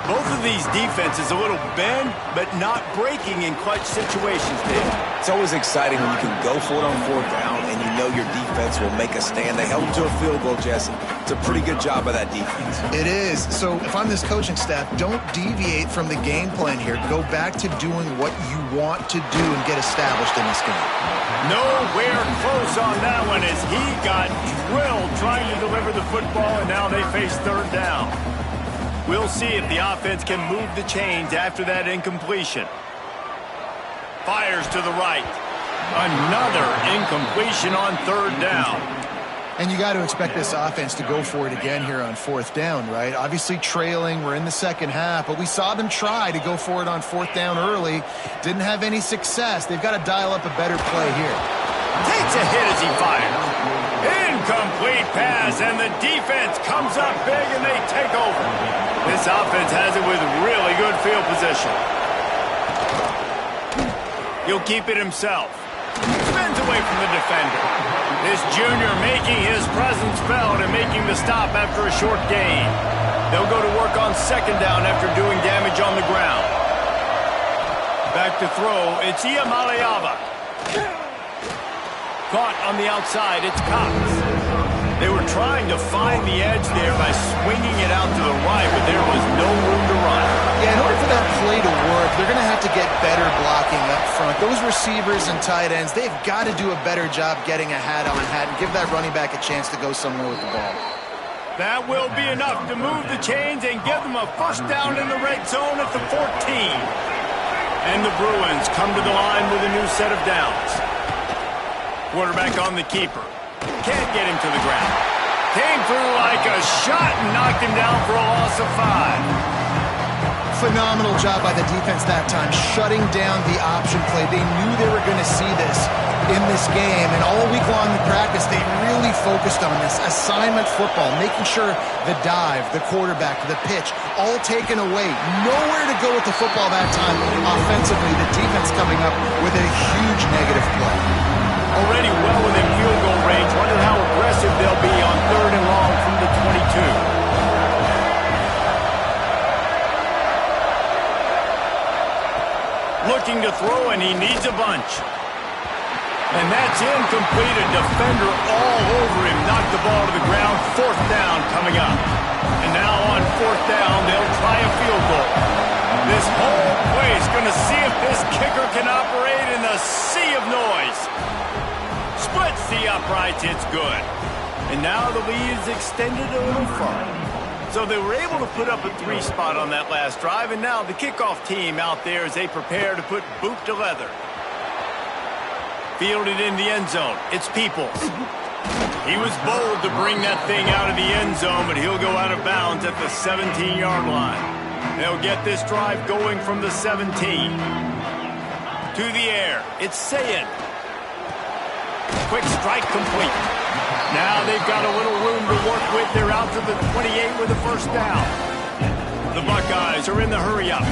Both of these defenses a little bend, but not breaking in clutch situations, Dave. It's always exciting when you can go for it on 4th down and you know your defense will make a stand. They held them to a field goal, Jesse. It's a pretty good job by that defense. It is. So if I'm this coaching staff, don't deviate from the game plan here. Go back to doing what you want to do and get established in this game. Nowhere close on that one as he got drilled trying to deliver the football, and now they face 3rd down. We'll see if the offense can move the chains after that incompletion. Fires to the right. Another incompletion on third down. And you got to expect this offense to go for it again here on fourth down, right? Obviously trailing, we're in the second half, but we saw them try to go for it on fourth down early. Didn't have any success. They've got to dial up a better play here. Takes a hit as he fires. Incomplete pass, and the defense comes up big, and they take over. This offense has it with really good field position. He'll keep it himself. Spins away from the defender. This junior making his presence felt and making the stop after a short gain. They'll go to work on second down after doing damage on the ground. Back to throw, it's Iamaleava. Caught on the outside, it's Cox. They were trying to find the edge there by swinging it out to the right, but there was no room to run. Yeah, in order for that play to work, they're going to have to get better blocking up front. Those receivers and tight ends, they've got to do a better job getting a hat-on-hat and give that running back a chance to go somewhere with the ball. That will be enough to move the chains and give them a first down in the red zone at the 14. And the Bruins come to the line with a new set of downs. Quarterback on the keeper. Can't get him to the ground. Came through like a shot and knocked him down for a loss of 5. Phenomenal job by the defense that time, shutting down the option play. They knew they were going to see this in this game, and all week long in practice, they really focused on this assignment football, making sure the dive, the quarterback, the pitch, all taken away. Nowhere to go with the football that time offensively. The defense coming up with a huge negative play. Already well within field goal range. Wonder how aggressive they'll be on third and long from the 22. Looking to throw, and he needs a bunch. And that's incomplete. A defender all over him. Knocked the ball to the ground. Fourth down coming up. And now on fourth down, they'll try a field goal. This whole place going to see if this kicker can operate in the sea of noise. Splits the uprights, it's good. And now the lead is extended a little further. So they were able to put up a 3 spot on that last drive, and now the kickoff team out there as they prepare to put boot to leather. Fielded in the end zone, it's Peoples. He was bold to bring that thing out of the end zone, but he'll go out of bounds at the 17-yard line. They'll get this drive going from the 17. To the air, it's Sayin. Quick strike complete. Now they've got a little room to work with. They're out to the 28 with a first down. The Buckeyes are in the hurry-up.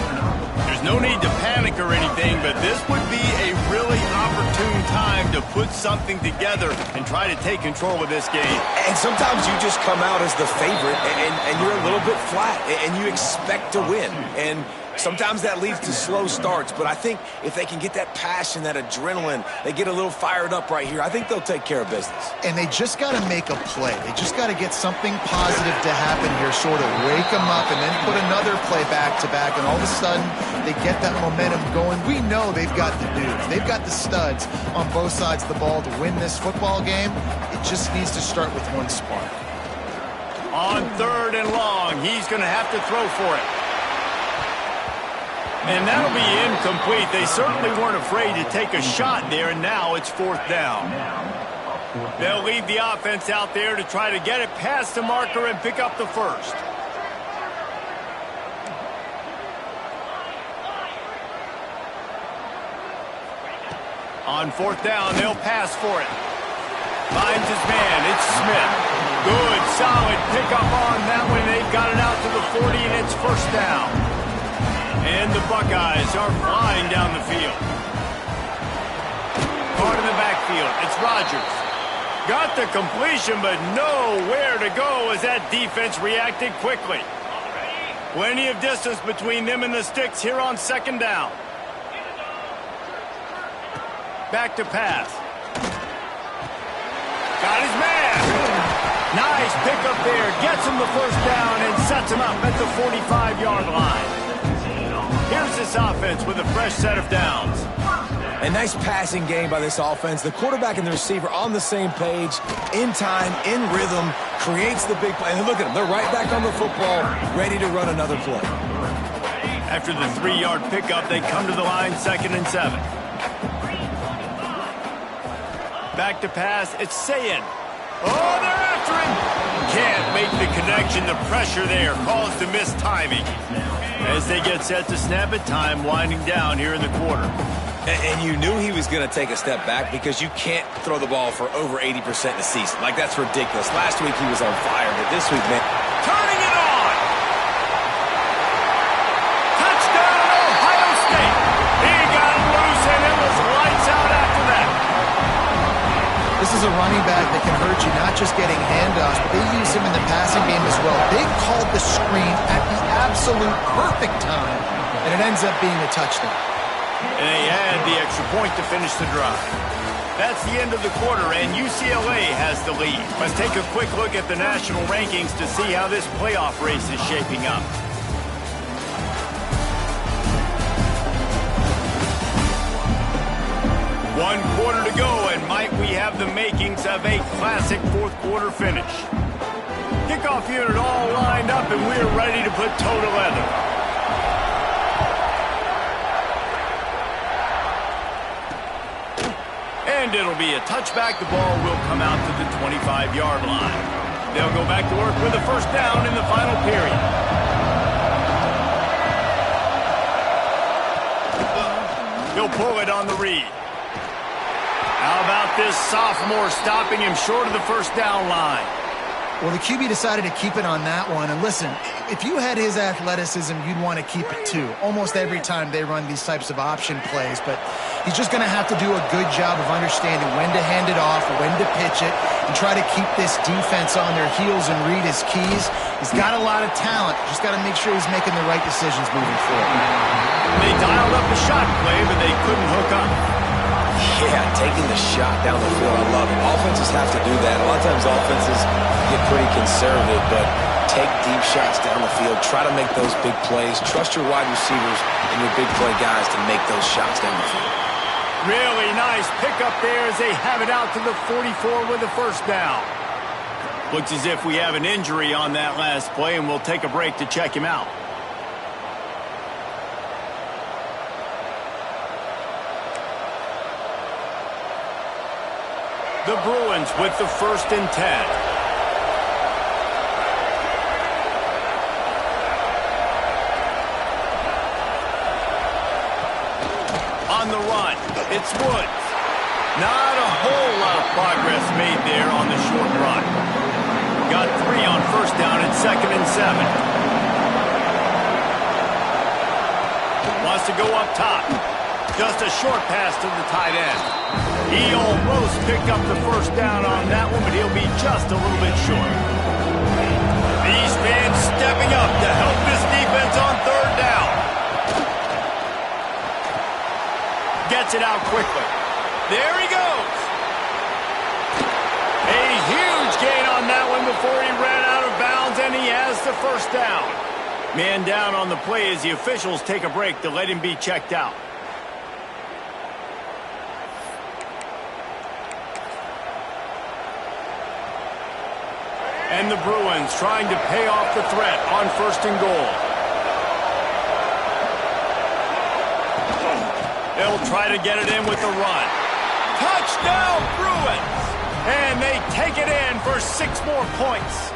There's no need to panic or anything, but this would be a really opportune time to put something together and try to take control of this game. And sometimes you just come out as the favorite, and you're a little bit flat, and you expect to win. And sometimes that leads to slow starts, but I think if they can get that passion, that adrenaline, they get a little fired up right here, I think they'll take care of business. And they just got to make a play. They just got to get something positive to happen here, sort of wake them up and then put another play back-to-back, and all of a sudden they get that momentum going. We know they've got the dudes. They've got the studs on both sides of the ball to win this football game. It just needs to start with one spark. On third and long, he's going to have to throw for it. And that'll be incomplete. They certainly weren't afraid to take a shot there, and now it's fourth down. They'll lead the offense out there to try to get it past the marker and pick up the first. On fourth down, they'll pass for it. Finds his man. It's Smith. Good, solid pickup on that one. They've got it out to the 40, and it's first down. And the Buckeyes are flying down the field. Caught in the backfield. It's Rodgers. Got the completion, but nowhere to go as that defense reacted quickly. Plenty of distance between them and the sticks here on second down. Back to pass. Got his man. Nice pickup there. Gets him the first down and sets him up at the 45-yard line. Here's this offense with a fresh set of downs. A nice passing game by this offense. The quarterback and the receiver on the same page, in time, in rhythm, creates the big play. And look at them. They're right back on the football, ready to run another play. After the 3-yard pickup, they come to the line 2nd and 7. Back to pass. It's Sayin. Oh, they're after him. Can't make the connection. The pressure there caused the missed timing. As they get set to snap it, time winding down here in the quarter. And you knew he was going to take a step back because you can't throw the ball for over 80% in a season. Like, that's ridiculous. Last week he was on fire, but this week, man. Turning it on. Touchdown, Ohio State. He got loose, and it was lights out after that. This is a running back that can hurt you, not just getting handoffs, but they use him in the passing game as well. They called the screen at the absolute perfect time, and it ends up being a touchdown. And they add the extra point to finish the drive. That's the end of the quarter, and UCLA has the lead. Let's take a quick look at the national rankings to see how this playoff race is shaping up. One quarter to go, and might we have the makings of a classic fourth quarter finish. Kickoff unit all lined up, and we're ready to put toe to leather. And it'll be a touchback. The ball will come out to the 25-yard line. They'll go back to work with a first down in the final period. He'll pull it on the read. How about this sophomore stopping him short of the first down line? Well, the QB decided to keep it on that one. And listen, if you had his athleticism, you'd want to keep it too. Almost every time they run these types of option plays. But he's just going to have to do a good job of understanding when to hand it off, when to pitch it, and try to keep this defense on their heels and read his keys. He's got a lot of talent. Just got to make sure he's making the right decisions moving forward. They dialed up a shot play, but they couldn't hook up. Yeah, taking the shot down the field, I love it. Offenses have to do that. A lot of times offenses get pretty conservative, but take deep shots down the field. Try to make those big plays. Trust your wide receivers and your big play guys to make those shots down the field. Really nice pickup there as they have it out to the 44 with a first down. Looks as if we have an injury on that last play, and we'll take a break to check him out. The Bruins with the 1st and 10. On the run, it's Woods. Not a whole lot of progress made there on the short run. Got 3 on first down and 2nd and 7. Wants to go up top. Just a short pass to the tight end. He almost picked up the first down on that one, but he'll be just a little bit short. These fans stepping up to help this defense on 3rd down. Gets it out quickly. There he goes. A huge gain on that one before he ran out of bounds, and he has the first down. Man down on the play as the officials take a break to let him be checked out. And the Bruins trying to pay off the threat on 1st and goal. They'll try to get it in with the run. Touchdown, Bruins! And they take it in for 6 more points.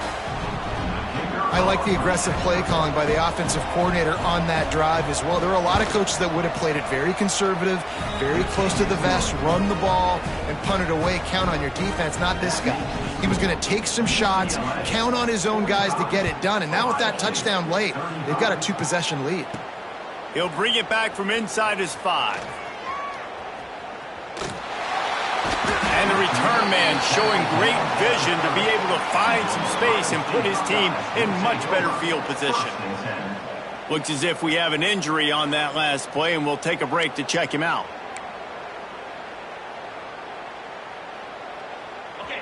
I like the aggressive play calling by the offensive coordinator on that drive as well. There are a lot of coaches that would have played it very conservative, very close to the vest, run the ball, and punt it away. Count on your defense, not this guy. He was going to take some shots, count on his own guys to get it done. And now with that touchdown late, they've got a 2-possession lead. He'll bring it back from inside his 5. And the return man showing great vision to be able to find some space and put his team in much better field position. Looks as if we have an injury on that last play, and we'll take a break to check him out.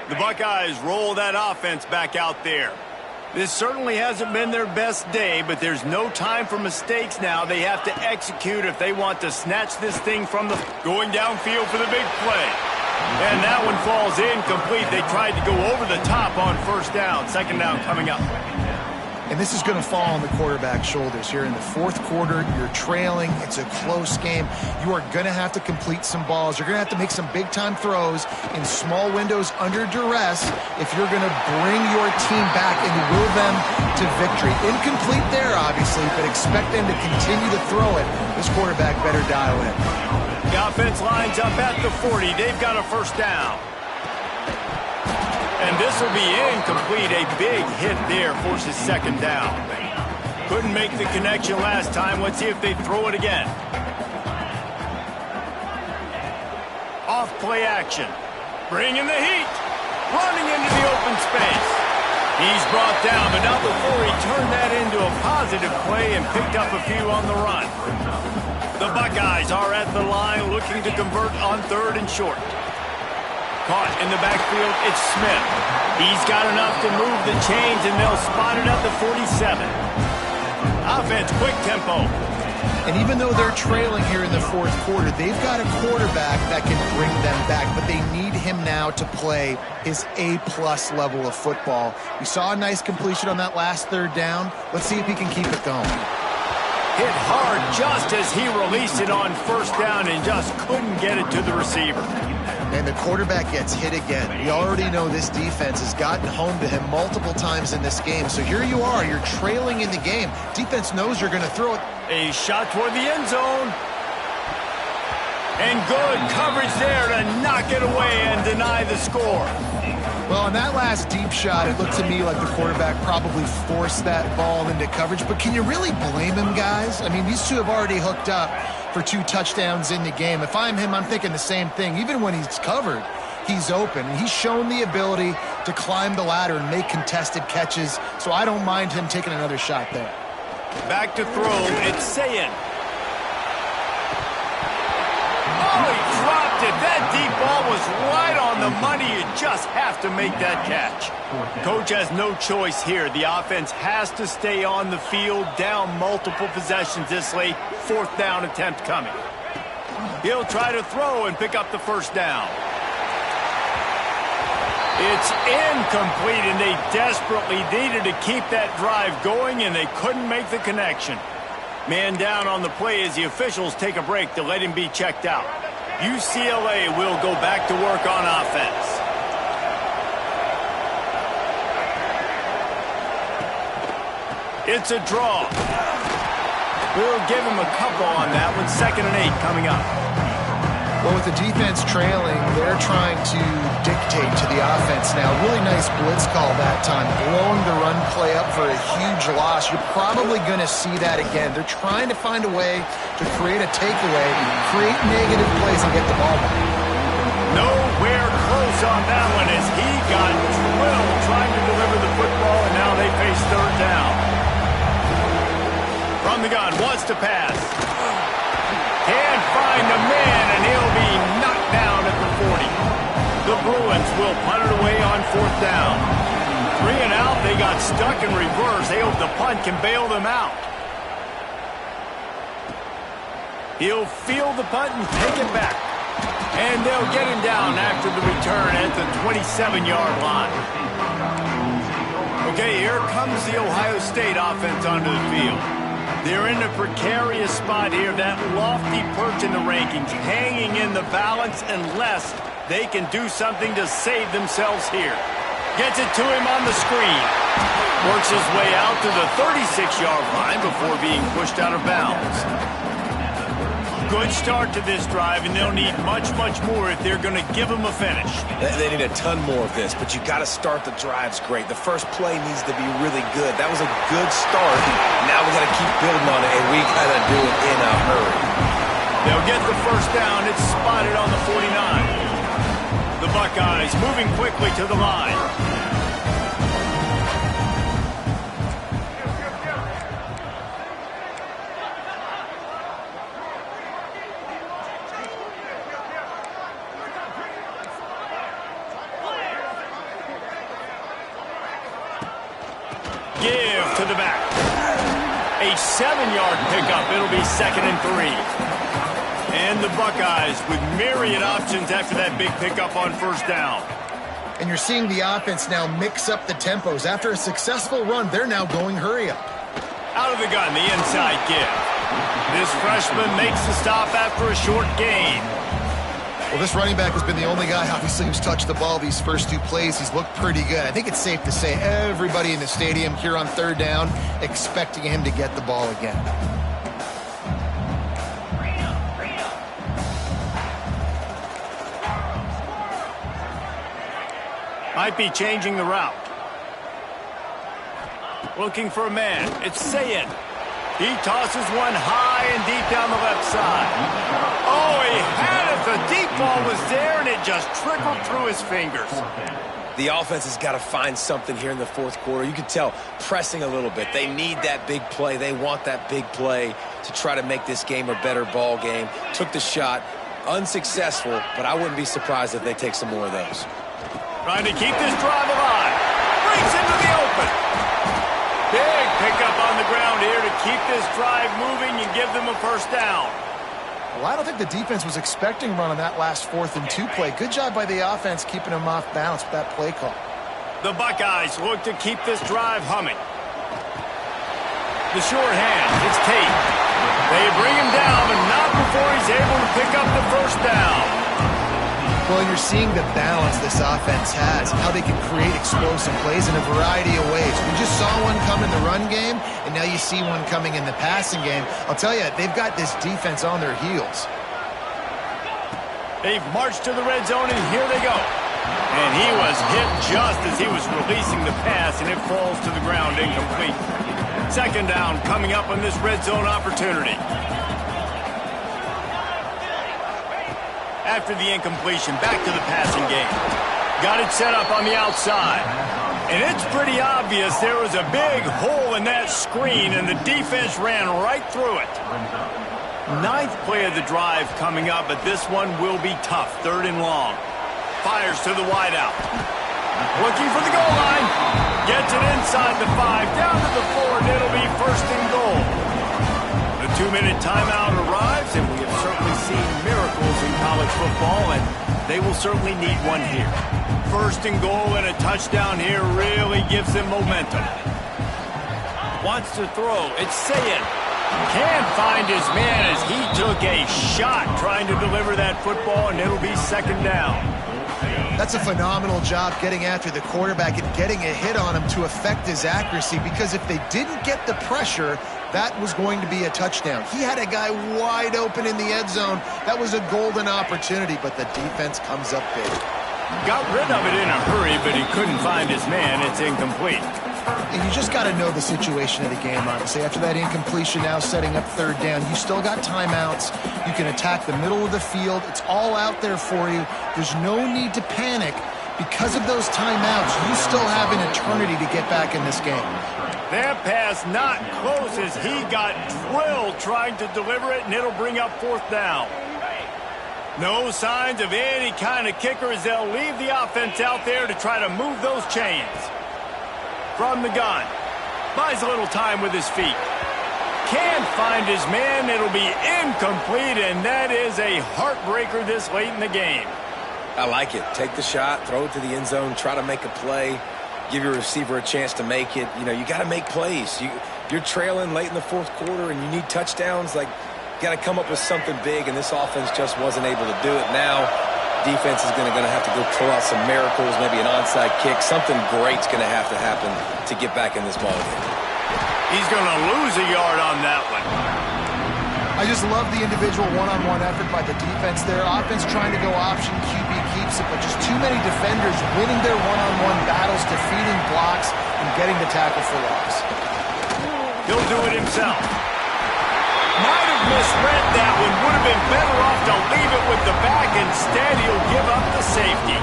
The Buckeyes roll that offense back out there. This certainly hasn't been their best day, but there's no time for mistakes now. They have to execute if they want to snatch this thing from the... Going downfield for the big play. And that one falls incomplete. They tried to go over the top on 1st down. 2nd down coming up. And this is going to fall on the quarterback's shoulders here in the fourth quarter. You're trailing. It's a close game. You are going to have to complete some balls. You're going to have to make some big-time throws in small windows under duress if you're going to bring your team back and will them to victory. Incomplete there, obviously, but expect them to continue to throw it. This quarterback better dial in. The offense lines up at the 40. They've got a first down. And this will be incomplete. A big hit there forces second down. Couldn't make the connection last time. Let's see if they throw it again. Off play action. Bringing the heat. Running into the open space. He's brought down, but not before he turned that into a positive play and picked up a few on the run. The Buckeyes are at the line looking to convert on third and short. Caught in the backfield, it's Smith. He's got enough to move the chains, and they'll spot it at the 47. Offense, quick tempo. And even though they're trailing here in the fourth quarter, they've got a quarterback that can bring them back, but they need him now to play his A-plus level of football. We saw a nice completion on that last third down. Let's see if he can keep it going. Hit hard just as he released it on first down and just couldn't get it to the receiver. And the quarterback gets hit again. We already know this defense has gotten home to him multiple times in this game. So here you are. You're trailing in the game. Defense knows you're going to throw it. A shot toward the end zone. And good coverage there to knock it away and deny the score. Well, on that last deep shot, it looked to me like the quarterback probably forced that ball into coverage. But can you really blame him, guys? I mean, these two have already hooked up for 2 touchdowns in the game. If I'm him, I'm thinking the same thing. Even when he's covered, he's open. And he's shown the ability to climb the ladder and make contested catches. So I don't mind him taking another shot there. Back to throw. It's Sayin. Oh, he dropped it. That deep ball was right on the money. You just have to make that catch. Coach has no choice here. The offense has to stay on the field, down multiple possessions this late. Fourth down attempt coming. He'll try to throw and pick up the first down. It's incomplete, and they desperately needed to keep that drive going, and they couldn't make the connection. Man down on the play as the officials take a break to let him be checked out. UCLA will go back to work on offense. It's a draw. We'll give him a couple on that one. 2nd and 8 coming up. Well, with the defense trailing, they're trying to dictate to the offense now. Really nice blitz call that time, blowing the run play up for a huge loss. You're probably going to see that again. They're trying to find a way to create a takeaway, create negative plays, and get the ball back. Nowhere close on that one as he got drilled trying to deliver the football, and now they face third down. From the gun, wants to pass. Can't find the man, and he'll be knocked down at the 40. The Bruins will punt it away on fourth down. 3 and out, they got stuck in reverse. They hope the punt can bail them out. He'll field the punt and take it back. And they'll get him down after the return at the 27-yard line. Okay, here comes the Ohio State offense onto the field. They're in a precarious spot here, that lofty perch in the rankings, hanging in the balance unless they can do something to save themselves here. Gets it to him on the screen. Works his way out to the 36-yard line before being pushed out of bounds. Good start to this drive, and they'll need much, much more if they're going to give them a finish. They need a ton more of this, but you got to start the drives great. The first play needs to be really good. That was a good start. Now we got to keep building on it, and we got to do it in a hurry. They'll get the first down. It's spotted on the 49. The Buckeyes moving quickly to the line. Give to the back. A 7-yard pickup. It'll be 2nd and 3. And the Buckeyes with myriad options after that big pickup on first down. And you're seeing the offense now mix up the tempos. After a successful run, they're now going hurry up. Out of the gun, the inside give. This freshman makes the stop after a short gain. Well, this running back has been the only guy, obviously, who's touched the ball these first 2 plays. He's looked pretty good. I think it's safe to say everybody in the stadium here on third down expecting him to get the ball again. Might be changing the route. Looking for a man. It's Sayin. He tosses one high and deep down the left side. Oh, he had it. The deep ball was there, and it just trickled through his fingers. The offense has got to find something here in the fourth quarter. You can tell pressing a little bit. They need that big play. They want that big play to try to make this game a better ball game. Took the shot. Unsuccessful, but I wouldn't be surprised if they take some more of those. Trying to keep this drive alive. Breaks into the open. Big pickup on the ground here to keep this drive moving and give them a first down. Well, I don't think the defense was expecting run on that last 4th and 2 play. Good job by the offense keeping them off balance with that play call. The Buckeyes look to keep this drive humming. The short hand, it's Tate. They bring him down, but not before he's able to pick up the first down. Well, you're seeing the balance this offense has, how they can create explosive plays in a variety of ways. We just saw one come in the run game, and now you see one coming in the passing game. I'll tell you, they've got this defense on their heels. They've marched to the red zone, and here they go. And he was hit just as he was releasing the pass, and it falls to the ground incomplete. Second down coming up on this red zone opportunity. After the incompletion, back to the passing game. Got it set up on the outside. And it's pretty obvious there was a big hole in that screen, and the defense ran right through it. 9th play of the drive coming up, but this one will be tough. 3rd and long. Fires to the wideout. Looking for the goal line. Gets it inside the 5, down to the 4, and it'll be 1st and goal. The 2-minute timeout arrives, and we have certainly seen miracles in college football, and they will certainly need one here. 1st and goal and a touchdown here really gives them momentum. Wants to throw. It's Sayin. Can't find his man as he took a shot trying to deliver that football, and it'll be 2nd down. That's a phenomenal job getting after the quarterback and getting a hit on him to affect his accuracy, because if they didn't get the pressure, that was going to be a touchdown. He had a guy wide open in the end zone. That was a golden opportunity, but the defense comes up big. Got rid of it in a hurry, but he couldn't find his man. It's incomplete. And you just got to know the situation of the game, honestly. After that incompletion, now setting up 3rd down, you still got timeouts. You can attack the middle of the field. It's all out there for you. There's no need to panic. Because of those timeouts, you still have an eternity to get back in this game. That pass not close as he got drilled trying to deliver it, and it'll bring up 4th down. No signs of any kind of kicker as they'll leave the offense out there to try to move those chains. From the gun. Buys a little time with his feet. Can't find his man. It'll be incomplete, and that is a heartbreaker this late in the game. I like it. Take the shot, throw it to the end zone, try to make a play, give your receiver a chance to make it. You know, you got to make plays. You're trailing late in the 4th quarter, and you need touchdowns. Like, you got to come up with something big, and this offense just wasn't able to do it. Now, defense is going to have to go pull out some miracles, maybe an onside kick. Something great's going to happen to get back in this ball game. He's going to lose a yard on that one. I just love the individual one-on-one effort by the defense there. Offense trying to go option, QB keeps it, but just too many defenders winning their one-on-one battles, defeating blocks, and getting the tackle for loss. He'll do it himself. Might have misread that one. Would have been better off to leave it with the back. Instead, he'll give up the safety.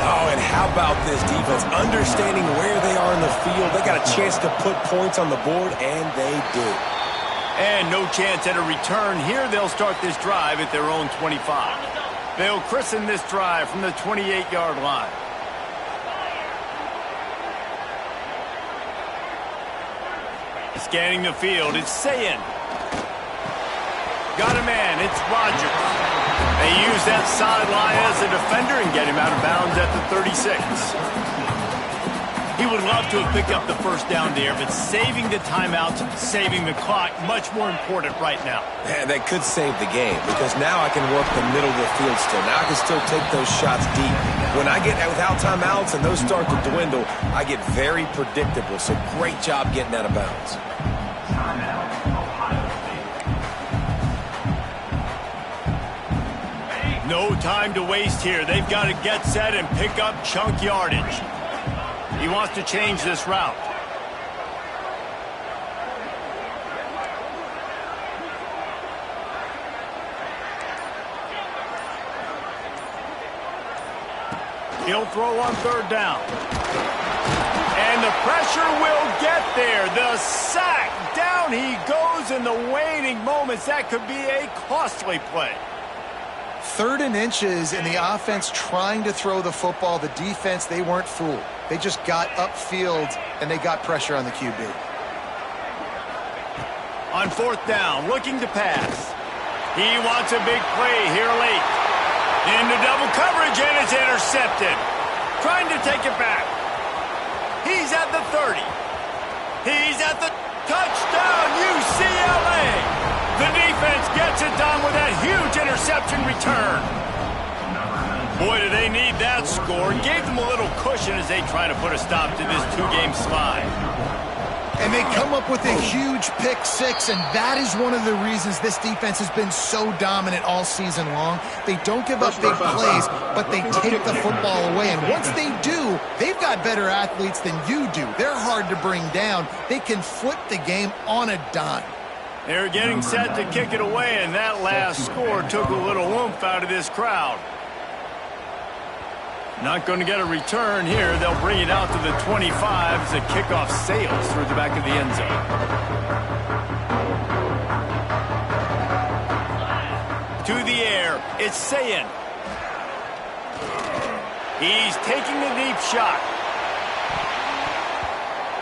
Oh, and how about this defense? Understanding where they are in the field. They got a chance to put points on the board, and they do. And no chance at a return here. They'll start this drive at their own 25. They'll christen this drive from the 28-yard line. Scanning the field, it's Sayin. Got a man, it's Rogers. They use that sideline as a defender and get him out of bounds at the 36. He would love to have picked up the first down there, but saving the timeouts, saving the clock, much more important right now. Yeah, that could save the game because now I can work the middle of the field still. Now I can still take those shots deep. When I get without timeouts and those start to dwindle, I get very predictable. So great job getting out of bounds. No time to waste here. They've got to get set and pick up chunk yardage. He wants to change this route. He'll throw on third down. And the pressure will get there. The sack. Down he goes in the waning moments. That could be a costly play. 3rd and inches, and the offense trying to throw the football. The defense, they weren't fooled. They just got upfield, and they got pressure on the QB. On 4th down, looking to pass. He wants a big play here late. Into double coverage, and it's intercepted. Trying to take it back. He's at the 30. He's at the touchdown, UCLA. The defense gets it done with that huge interception return. Boy, do they need that score. Gave them a little cushion as they try to put a stop to this 2-game slide. And they come up with a huge pick six, and that is one of the reasons this defense has been so dominant all season long. They don't give up big plays, but they take the football away. And once they do, they've got better athletes than you do. They're hard to bring down. They can flip the game on a dime. They're getting set to kick it away, and that last score took a little oomph out of this crowd. Not going to get a return here. They'll bring it out to the 25 as the kickoff sails through the back of the end zone. To the air, it's Sayin. He's taking a deep shot.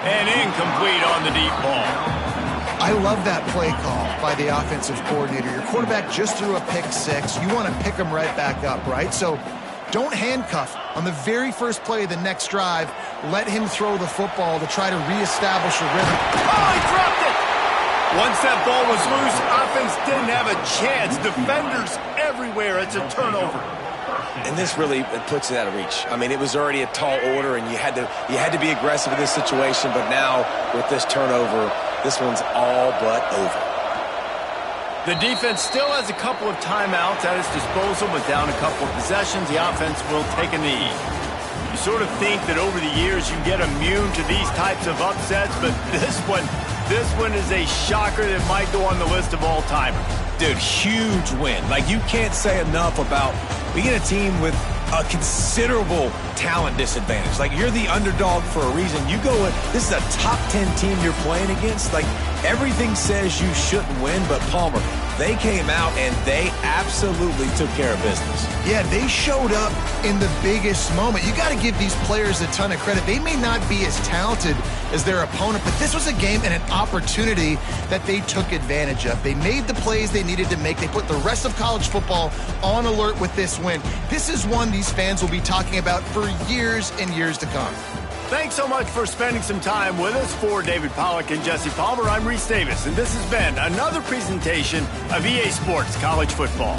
And incomplete on the deep ball. I love that play call by the offensive coordinator. Your quarterback just threw a pick six. You want to pick him right back up, right? So don't handcuff on the very first play of the next drive. Let him throw the football to try to reestablish a rhythm. Oh, he dropped it! Once that ball was loose, offense didn't have a chance. Defenders everywhere. It's a turnover. And this really puts it out of reach. I mean, it was already a tall order, and you had to be aggressive in this situation. But now with this turnover, this one's all but over. The defense still has a couple of timeouts at its disposal, but down a couple of possessions, the offense will take a knee. You sort of think that over the years you get immune to these types of upsets, but this one is a shocker that might go on the list of all-timers. Dude, huge win. Like, you can't say enough about being a team with a considerable talent disadvantage. Like, you're the underdog for a reason. You go in, this is a top 10 team you're playing against. Like, everything says you shouldn't win, but Palmer, they came out and they absolutely took care of business. Yeah, they showed up in the biggest moment. You got to give these players a ton of credit. They may not be as talented as their opponent, but this was a game and an opportunity that they took advantage of. They made the plays they needed to make. They put the rest of college football on alert with this win. This is one these fans will be talking about for years and years to come. Thanks so much for spending some time with us. For David Pollack and Jesse Palmer, I'm Reese Davis, and this has been another presentation of EA Sports College Football.